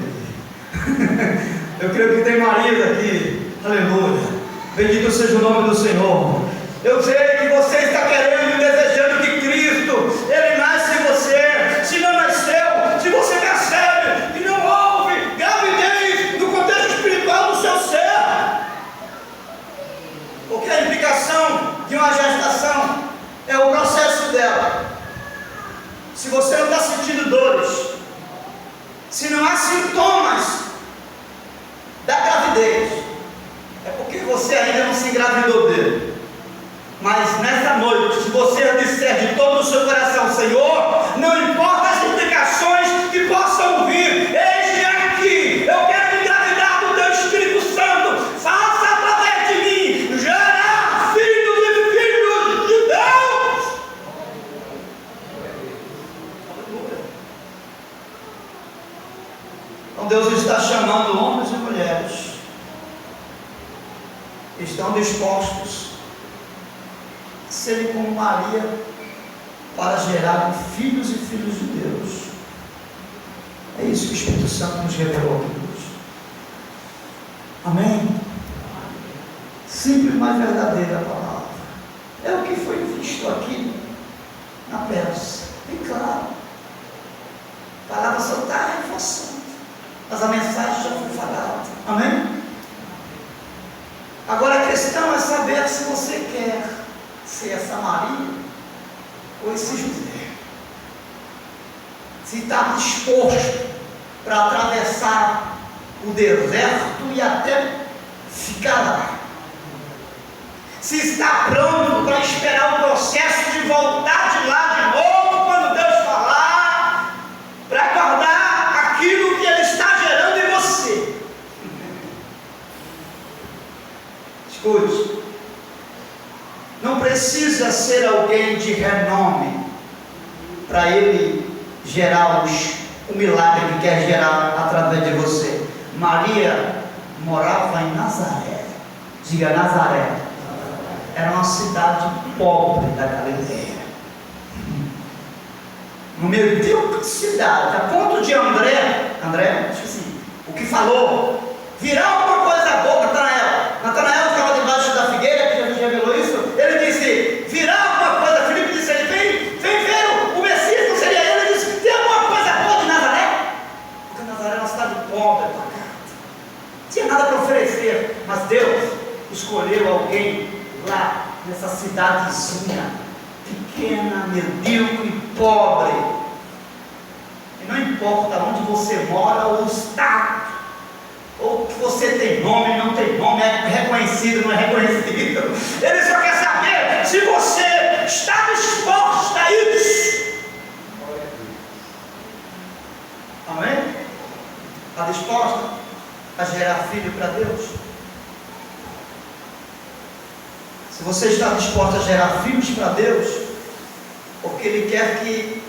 Eu creio que tem Maria aqui. Aleluia. Bendito seja o nome do Senhor. Eu sei que você está querendo e desejando que Cristo, Ele nasce em você. Se não nasceu, se você percebe que não houve gravidez no contexto espiritual do seu ser, porque a implicação de uma gestação é o processo dela. Se você não está sentindo dores, se não há sintomas da gravidez, é porque você ainda não se engravidou dele. Mas nessa noite, se você disser de todo o seu coração, Senhor, não importa as implicações que possam vir, eis-me aqui, eu quero me engravidar do teu Espírito Santo, faça através de mim, gerar filhos e filhos de Deus. Então Deus está chamando homens e mulheres que estão dispostos a serem como Maria para gerar filhos e filhos de Deus. É isso que o Espírito Santo nos revelou aqui hoje. Amém? Simples, mas verdadeira palavra. É o que foi visto aqui na peça, bem claro. A palavra só está reforçando, mas a mensagem já foi falada. Amém? Agora a questão é saber se você quer ser essa Maria ou esse José. Se está disposto para atravessar o deserto e até ficar lá. Se está pronto para esperar o processo de voltar de lá de novo quando Deus falar, para guardar aquilo que Ele está gerando em você. Escute, não precisa ser alguém de renome para Ele gerar o milagre que quer gerar através de você. Maria morava em Nazaré. Diga Nazaré. Era uma cidade pobre da Galileia. No meio de cidade, a ponto de André, acho assim, o que falou, virar alguma coisa boa, Natanael estava debaixo da figueira, que Jesus revelou isso, ele disse, virar alguma coisa, Filipe disse, ele vem ver o Messias, não seria ele? Ele disse, tem alguma coisa boa de Nazaré? Porque Nazaré era uma cidade pobre, não tinha nada para oferecer, mas Deus escolheu alguém lá nessa cidadezinha pequena, medíocre e pobre. E não importa onde você mora ou o estado, ou que você tem nome, não tem nome, é reconhecido, não é reconhecido. Ele só quer saber se você está disposto a isso. Amém? Está disposta a gerar filho para Deus? Se você está disposto a gerar filhos para Deus, porque Ele quer que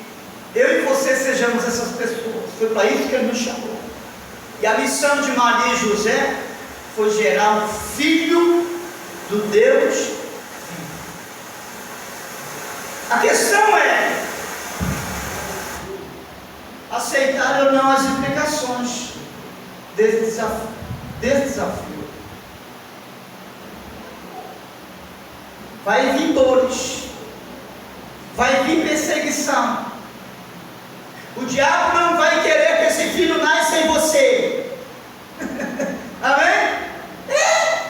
eu e você sejamos essas pessoas. Foi para isso que Ele nos chamou. E a missão de Maria e José foi gerar um filho do Deus vivo. A questão é aceitar ou não as implicações desse desafio. Vai vir dores, vai vir perseguição. O diabo não vai querer que esse filho nasça em você. Amém?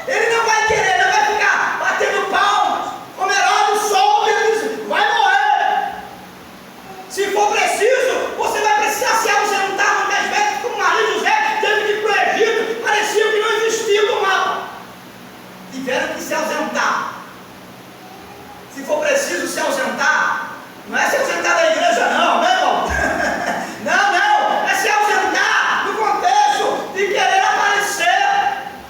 Ele não vai querer, não vai ficar batendo palmas. Como Herodes soube, ele diz, vai morrer. Se for preciso, você vai precisar se ausentar muitas vezes, como Maria e José teve que ir para o Egito. Parecia que não existia do mal. Tiveram que se ausentar. Se for preciso se ausentar, não é se ausentar da igreja não, né, irmão? Não, é se ausentar no contexto de querer aparecer,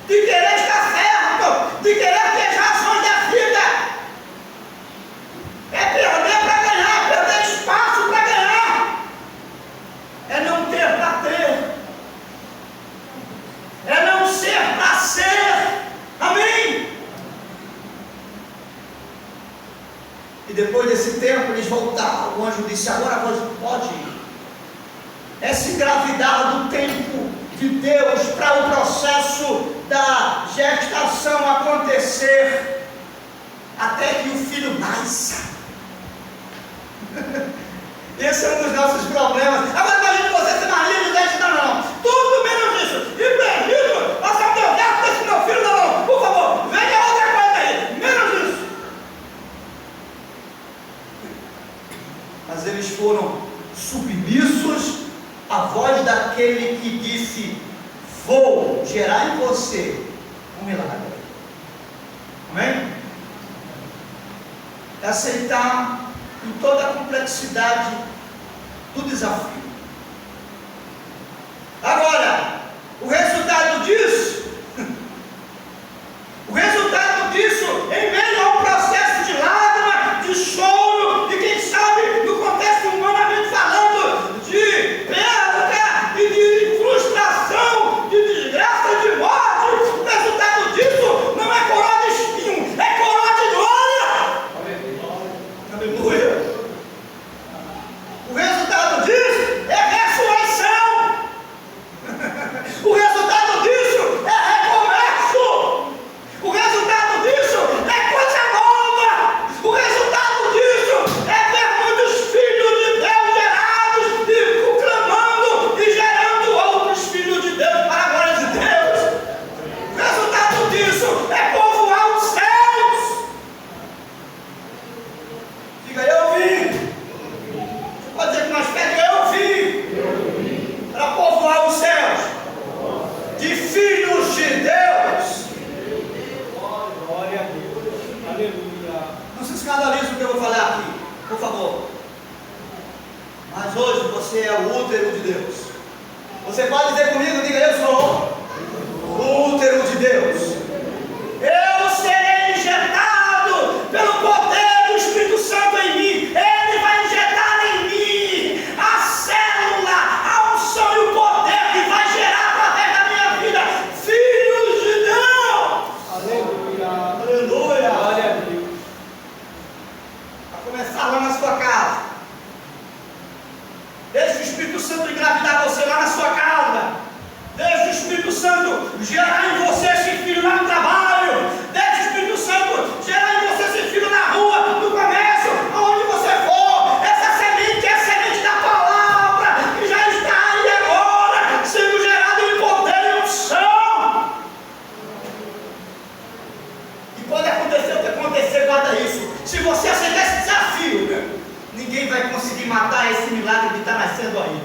de querer estar certo, de querer ter razões da vida. É perder para ganhar, perder espaço para ganhar. É não ter para ter. É não ser para ser. Amém? E depois desse tempo eles voltaram. O anjo disse, agora pode ir. Essa engravidar do tempo de Deus para o processo da gestação acontecer até que o filho nasça. Esse é um dos nossos problemas. Agora imagine você ser Maria de 10 anos, não. Tudo menos isso. E perdido, passar o deserto desse meu filho, não. Por favor, venha outra coisa aí. Menos isso. Mas eles foram submissos à voz daquele que disse, vou gerar em você um milagre. Amém? É aceitar em toda a complexidade do desafio. Agora, o resultado disso, em meio ao processo de lágrima, de choro, e quem sabe, no contexto humanamente falando, de perda e de frustração, de desgraça, de morte, o resultado disso não é coroa de espinho, é coroa de glória. Aleluia. O resultado disso é ressurreição. O resultado Diga, eu vim. Você pode dizer com mais fé, diga, eu vim. Para povoar os céus de filhos de Deus. Glória a Deus. Aleluia. Não se escandalize com o que eu vou falar aqui, por favor. Mas hoje você é o útero de Deus. Você pode dizer comigo, diga, eu sou o útero de Deus. Eu serei injetado pelo poder do Espírito Santo em mim. Ele vai injetar em mim a célula, a unção e o poder que vai gerar através da minha vida filhos de Deus. Aleluia. Aleluia. Glória a Deus. A começar lá na sua casa. Deixe o Espírito Santo engravidar você lá na sua casa. Deixe o Espírito Santo gerar em você esse filho lá no trabalho. Deixe o Espírito Santo gerar em você esse filho na rua, no comércio, aonde você for. Essa semente é a semente da palavra que já está aí agora, sendo gerada em poder e unção. E pode acontecer o que acontecer, guarda isso. Se você aceitar esse desafio, ninguém vai conseguir matar esse milagre que está nascendo aí.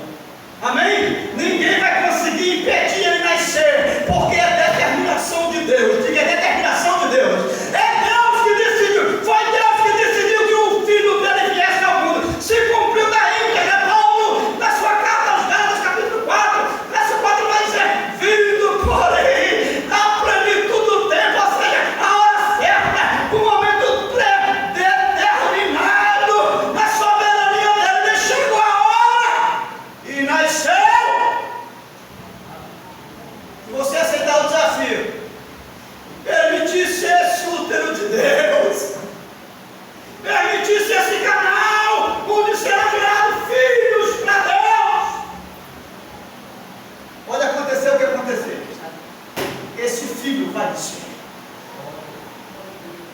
Amém? Ninguém vai conseguir impedir ele nascer, porque é determinação de Deus. Diga, é determinação de Deus. É Deus que decidiu. Foi Deus que decidiu que o filho dele viesse ao mundo. Se cumpriu da íntegra. Paulo, na sua carta aos Gálatas, capítulo 4, verso 4, vai dizer: vindo, porém, a plenitude do tempo, ou seja, a hora certa, o momento determinado, na soberania dele, chegou a hora e nasceu. Se você aceitar o desafio, permitisse esse útero de Deus, permitisse esse canal onde será gerado filhos para Deus, pode acontecer o que acontecer. Esse filho vai nascer.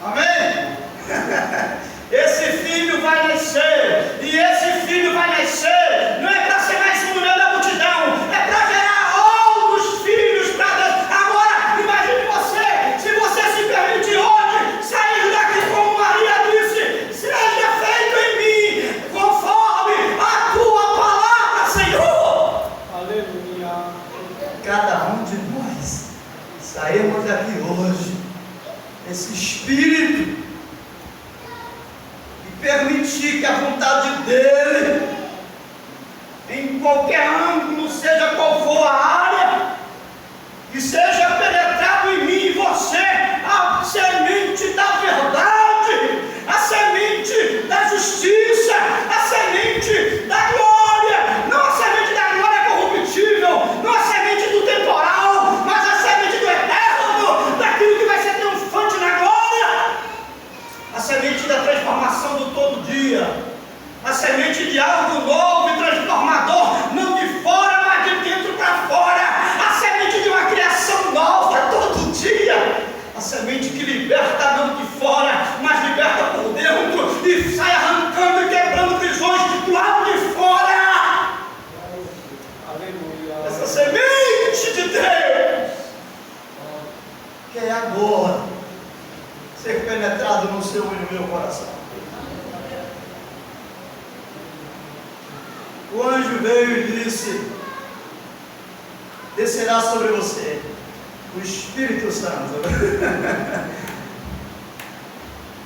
Amém? Esse filho vai nascer. E esse filho vai nascer não é para ser mais um no meio da multidão, é para gerar outros filhos para Deus. Agora, imagine você, se você se permite hoje sair daqui como Maria disse: seja feito em mim conforme a tua palavra, Senhor. Aleluia. Cada um de nós saímos daqui hoje, esse espírito, e permitir que a vontade dele, em qualquer ângulo, seja qual for a área, que seja penetrado em mim e você a semente da verdade, a semente da justiça, a semente da glória, não a semente da glória corruptível, não a semente do temporal, mas a semente do eterno, daquilo que vai ser triunfante na glória, a semente da transformação do todo dia, a semente de algo novo e transformador, não de fora, mas de dentro para fora, a semente de uma criação nova todo dia, a semente que liberta não de fora, mas liberta por dentro e sai arrancando e quebrando prisões do lado de fora. Aleluia. Essa semente de Deus quer agora ser penetrado no seu e no meu coração. O anjo veio e disse: descerá sobre você o Espírito Santo.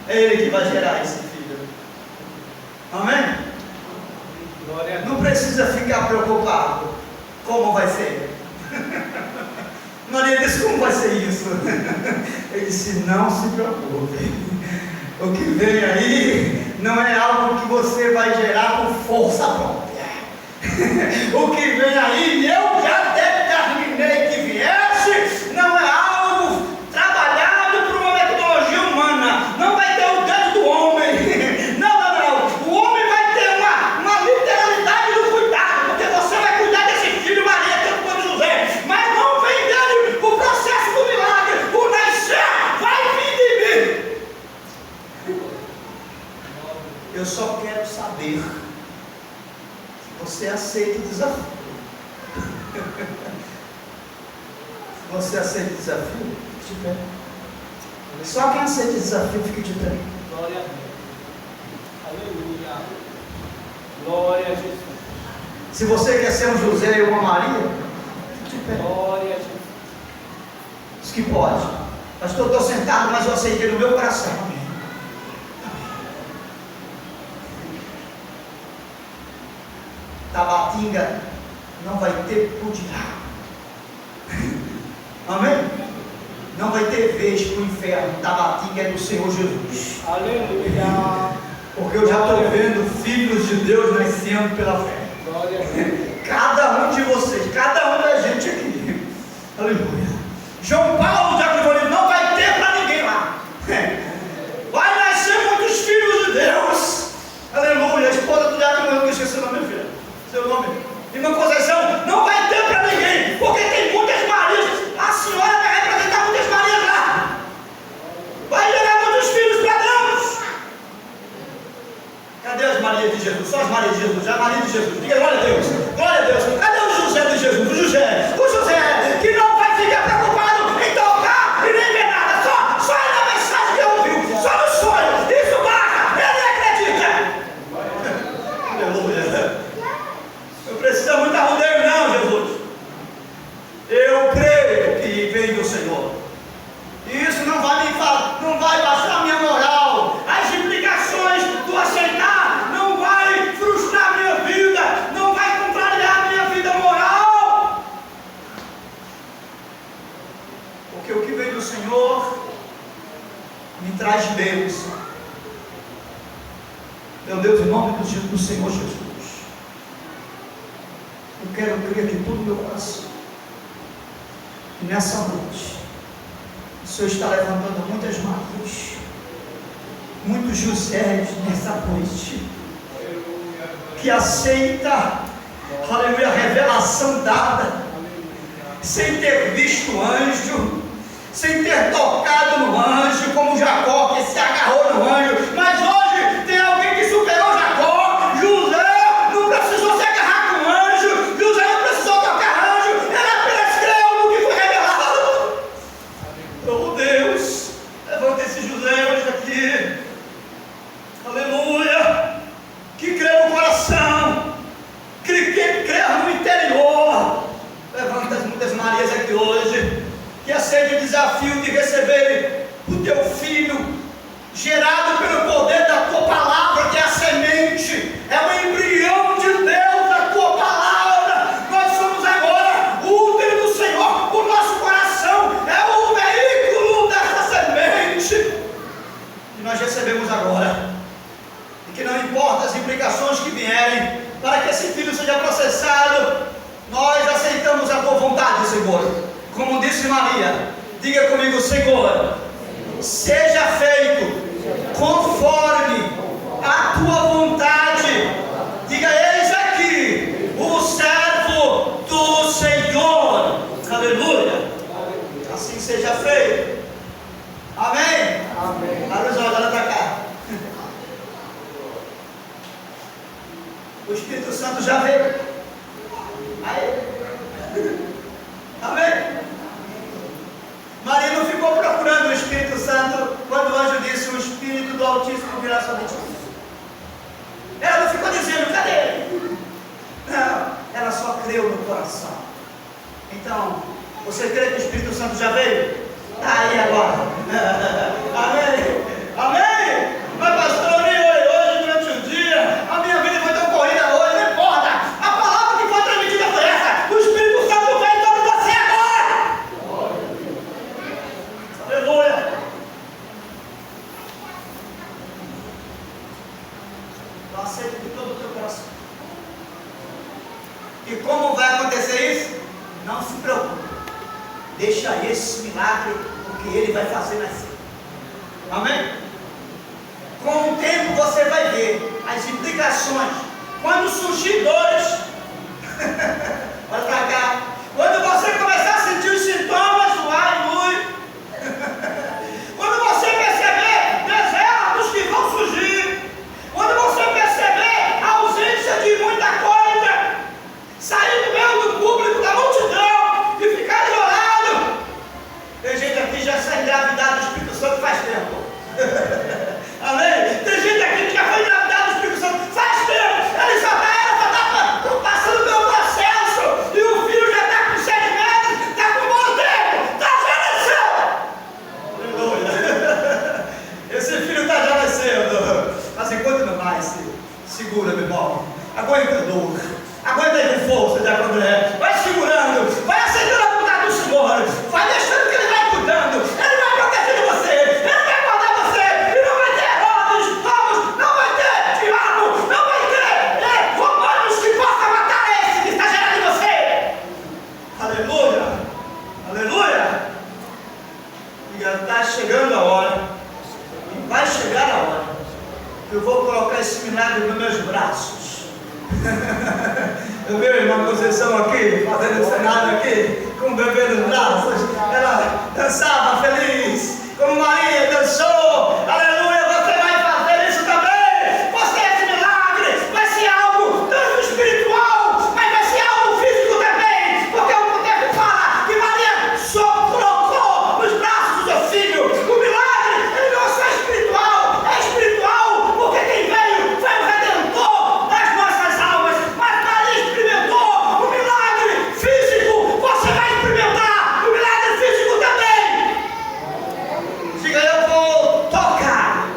É Ele que vai gerar esse filho. Amém? Glória a Deus. Não precisa ficar preocupado como vai ser. Maria disse: como vai ser isso? Ele disse: não se preocupe. O que vem aí não é algo que você vai gerar com força própria. O que vem aí, eu já determinei que viesse, não é algo trabalhado por uma metodologia humana, não vai ter o dedo do homem, não, o homem vai ter uma literalidade do cuidado, porque você vai cuidar desse filho, Maria, tanto quanto José, mas não vem dele o processo do milagre, o nascer vai vir de mim. Eu só quero saber se você aceita o desafio. Se você aceita o desafio, fique de pé. Só quem aceita o desafio fica de pé. Glória a Deus. Aleluia. Glória a Jesus. Se você quer ser um José e uma Maria, fique de pé. Glória a Jesus. Diz que pode. Pastor, eu estou sentado, mas eu aceitei no meu coração. Amém. Tabatinga não vai ter pro diabo. Amém? Não vai ter vez para o inferno. Tabatinga é do Senhor Jesus. Aleluia. Porque eu já estou vendo filhos de Deus nascendo pela fé. Glória a Deus. Cada um de vocês, cada um da gente aqui. Aleluia. João Paulo já falou, não vai ter para ninguém lá. Vai nascer muitos filhos de Deus. Aleluia. A esposa do diácono, eu esqueci o nome, minha filha. Seu nome. Irmã Conceição, não vai ter para ninguém. Porque tem muitas Marias. A senhora vai representar muitas Marias lá. Vai gerar muitos filhos para Deus. Cadê as Marias de Jesus? Só as Marias de Jesus. Já a Maria de Jesus. Diga glória a Deus. Glória a Deus. Cadê o José de Jesus? O José que não vai ficar preocupado em tocar e nem ver nada. Só na mensagem que ouviu. Só no sonho. Isso basta. Ele acredita. Aleluia. Não precisa muito arrudeio não, Jesus. Eu creio que vem do Senhor. E isso não vai baixar a minha moral. As implicações do aceitar não vai frustrar a minha vida, não vai contrariar a minha vida moral. Porque o que vem do Senhor me traz bênção. Meu Deus, em nome do Senhor Jesus, eu quero crer de todo o meu coração que nessa noite o Senhor está levantando muitas Marias, muitos Josés nessa noite, que aceita, aleluia, a revelação dada, sem ter visto anjo, sem ter tocado no anjo, como Jacó, que se agarrou no anjo, mas hoje tem alguém que superou Jacó. José não precisou se agarrar com o anjo, José não precisou tocar anjo, ele apenas creu no que foi revelado. Oh Deus, levanta esse José hoje aqui, aleluia, que crê no coração, que crê no interior. Levanta muitas Marias aqui hoje, que aceite o desafio de receber o teu filho, gerado pelo poder da tua palavra, que é a semente, é o embrião de Deus, a tua palavra. Nós somos agora o útero do Senhor, o nosso coração é o veículo dessa semente que nós recebemos agora, e que não importa as implicações que vierem, para que esse filho seja processado, nós aceitamos a tua vontade, Senhor. Como disse Maria, diga comigo, Senhor, seja feito conforme a tua vontade. Diga, eis aqui o servo do Senhor. Aleluia. Assim seja feito. Amém? Amém. Abre os olhos, olha para cá. O Espírito Santo já veio. Aí. Amém? Maria não ficou procurando o Espírito Santo quando o anjo disse: o Espírito do Altíssimo virá sobre ti. Ela não ficou dizendo: cadê ele? Não, ela só creu no coração. Então, você crê que o Espírito Santo já veio? Está aí agora. Amém? Amém? Mas pastor, eu nem orei hoje durante o dia, a minha vida foi tão corrida hoje, não importa. A palavra que foi transmitida foi essa: o Espírito Santo vem sobre você agora. Aleluia. Eu aceito de todo o teu coração. E como vai acontecer isso? Não se preocupe. Deixa esse milagre, porque ele vai fazer nascer. Amém? Com o tempo você vai ver as implicações. Quando surgir dores, olha pra cá. Quando você começar a sentir os sintomas do ar e luz, quando você perceber desertos que vão surgir, quando você perceber a ausência de muita coisa, sair do meio do público, da multidão e ficar isolado. Tem gente aqui já está engravidado do Espírito Santo faz tempo. Amém? Tem gente aqui que já foi engravidado do Espírito Santo Segura, meu irmão. Aguenta a dor. Aguenta aí com força, Diácono André. Vai segurando. Vai aceitando a vontade do Senhor. Vai deixando que Ele vai cuidando. Ele vai protegendo você. Ele vai guardar você. E não vai ter Herodes, não vai ter diabo, não vai ter romanos que possam matar esse que está gerando em você. Aleluia. Aleluia. E está chegando a hora. E vai chegar a hora. Eu vou colocar esse milagre nos meus braços. Eu vi a irmã Conceição aqui, fazendo o cenário aqui, com o bebê nos braços. Ela dançava feliz, como Maria dançou. Aleluia, você vai fazer isso também. Você é esse milagre, vai ser algo tanto espiritual, mas vai ser algo físico também. Porque o texto fala que Maria só colocou nos braços do seu filho. O milagre, ele não é só espiritual, é espiritual, porque quem veio foi o Redentor das nossas almas. Mas Maria experimentou o milagre físico, você vai experimentar o milagre físico também. Diga, eu vou tocar,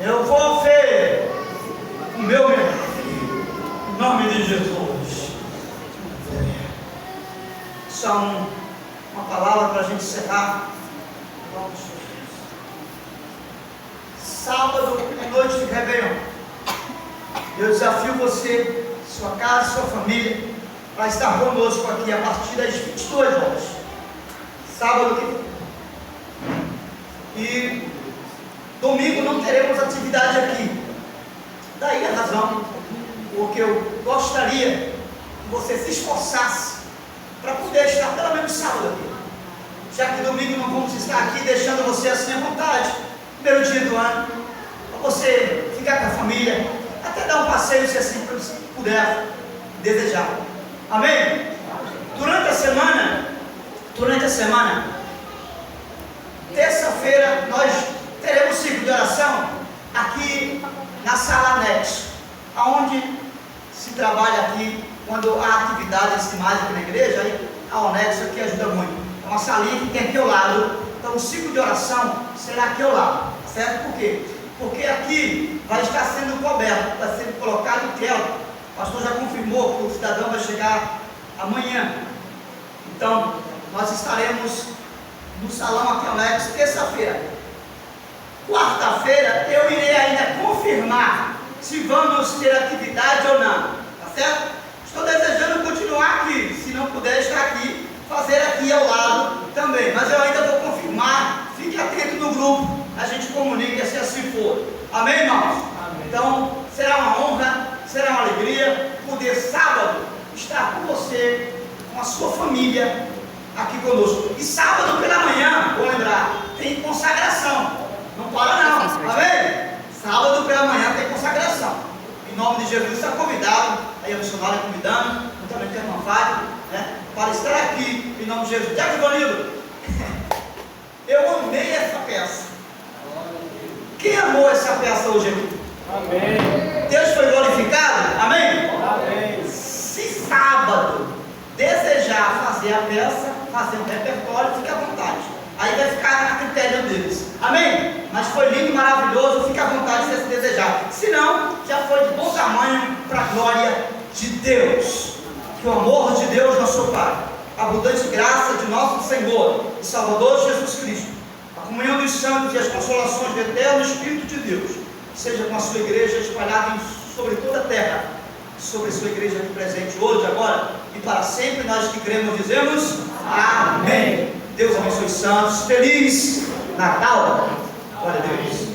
eu vou ver o meu milagre, em nome de Jesus. São uma palavra para a gente encerrar. Vamos. Sábado é noite de Réveillon. Eu desafio você, sua casa, sua família, para estar conosco aqui a partir das 22 horas. Sábado que vem. E domingo não teremos atividade aqui. Daí a razão, porque eu gostaria que você se esforçasse para poder estar pelo menos sábado aqui. Já que domingo não vamos estar aqui deixando você assim à vontade, primeiro dia do ano, para você ficar com a família, até dar um passeio se assim puder desejar. Amém? Durante a semana, terça-feira, nós teremos ciclo de oração aqui na sala anexo, onde se trabalha aqui quando há atividades demais aqui na igreja. Aí a anexo aqui ajuda muito. É uma salinha que tem aqui ao lado. Então o ciclo de oração será aqui ao lado, certo? Por quê? Porque aqui vai estar sendo coberto, vai ser colocado o telto. O pastor já confirmou que o cidadão vai chegar amanhã. Então nós estaremos no salão aqui ao anexo terça-feira. Quarta-feira eu irei ainda confirmar se vamos ter atividade ou não, tá certo? Estou desejando continuar aqui, se não puder estar aqui, fazer aqui ao lado também, mas eu ainda vou confirmar. Fique atento no grupo, a gente comunica se assim for. Amém, irmãos? Amém. Então será uma honra, será uma alegria poder sábado estar com você, com a sua família aqui conosco. E sábado pela manhã, vou lembrar, tem consagração. Não para não, amém? Sábado pela manhã tem consagração. Em nome de Jesus, está convidado, aí a missionária convidando, juntamente com a irmã Fábio, né, para estar aqui, em nome de Jesus. Diácono Ivanildo, eu amei essa peça. Quem amou essa peça hoje aqui? Amém. Deus foi glorificado? Amém? Amém. Se sábado desejar fazer a peça, fazer um repertório, fique à vontade. Aí vai ficar a critério deles. Amém? Mas foi lindo, maravilhoso, fique à vontade se você desejar. Se não, já foi de bom tamanho para a glória de Deus. Que o amor de Deus, nosso Pai, a abundante graça de nosso Senhor e Salvador Jesus Cristo, a comunhão dos santos e as consolações do eterno Espírito de Deus, seja com a sua igreja espalhada sobre toda a terra, sobre a sua igreja aqui presente hoje, agora e para sempre. Nós que cremos dizemos amém. Deus abençoe os santos. Feliz Natal. Glória a Deus.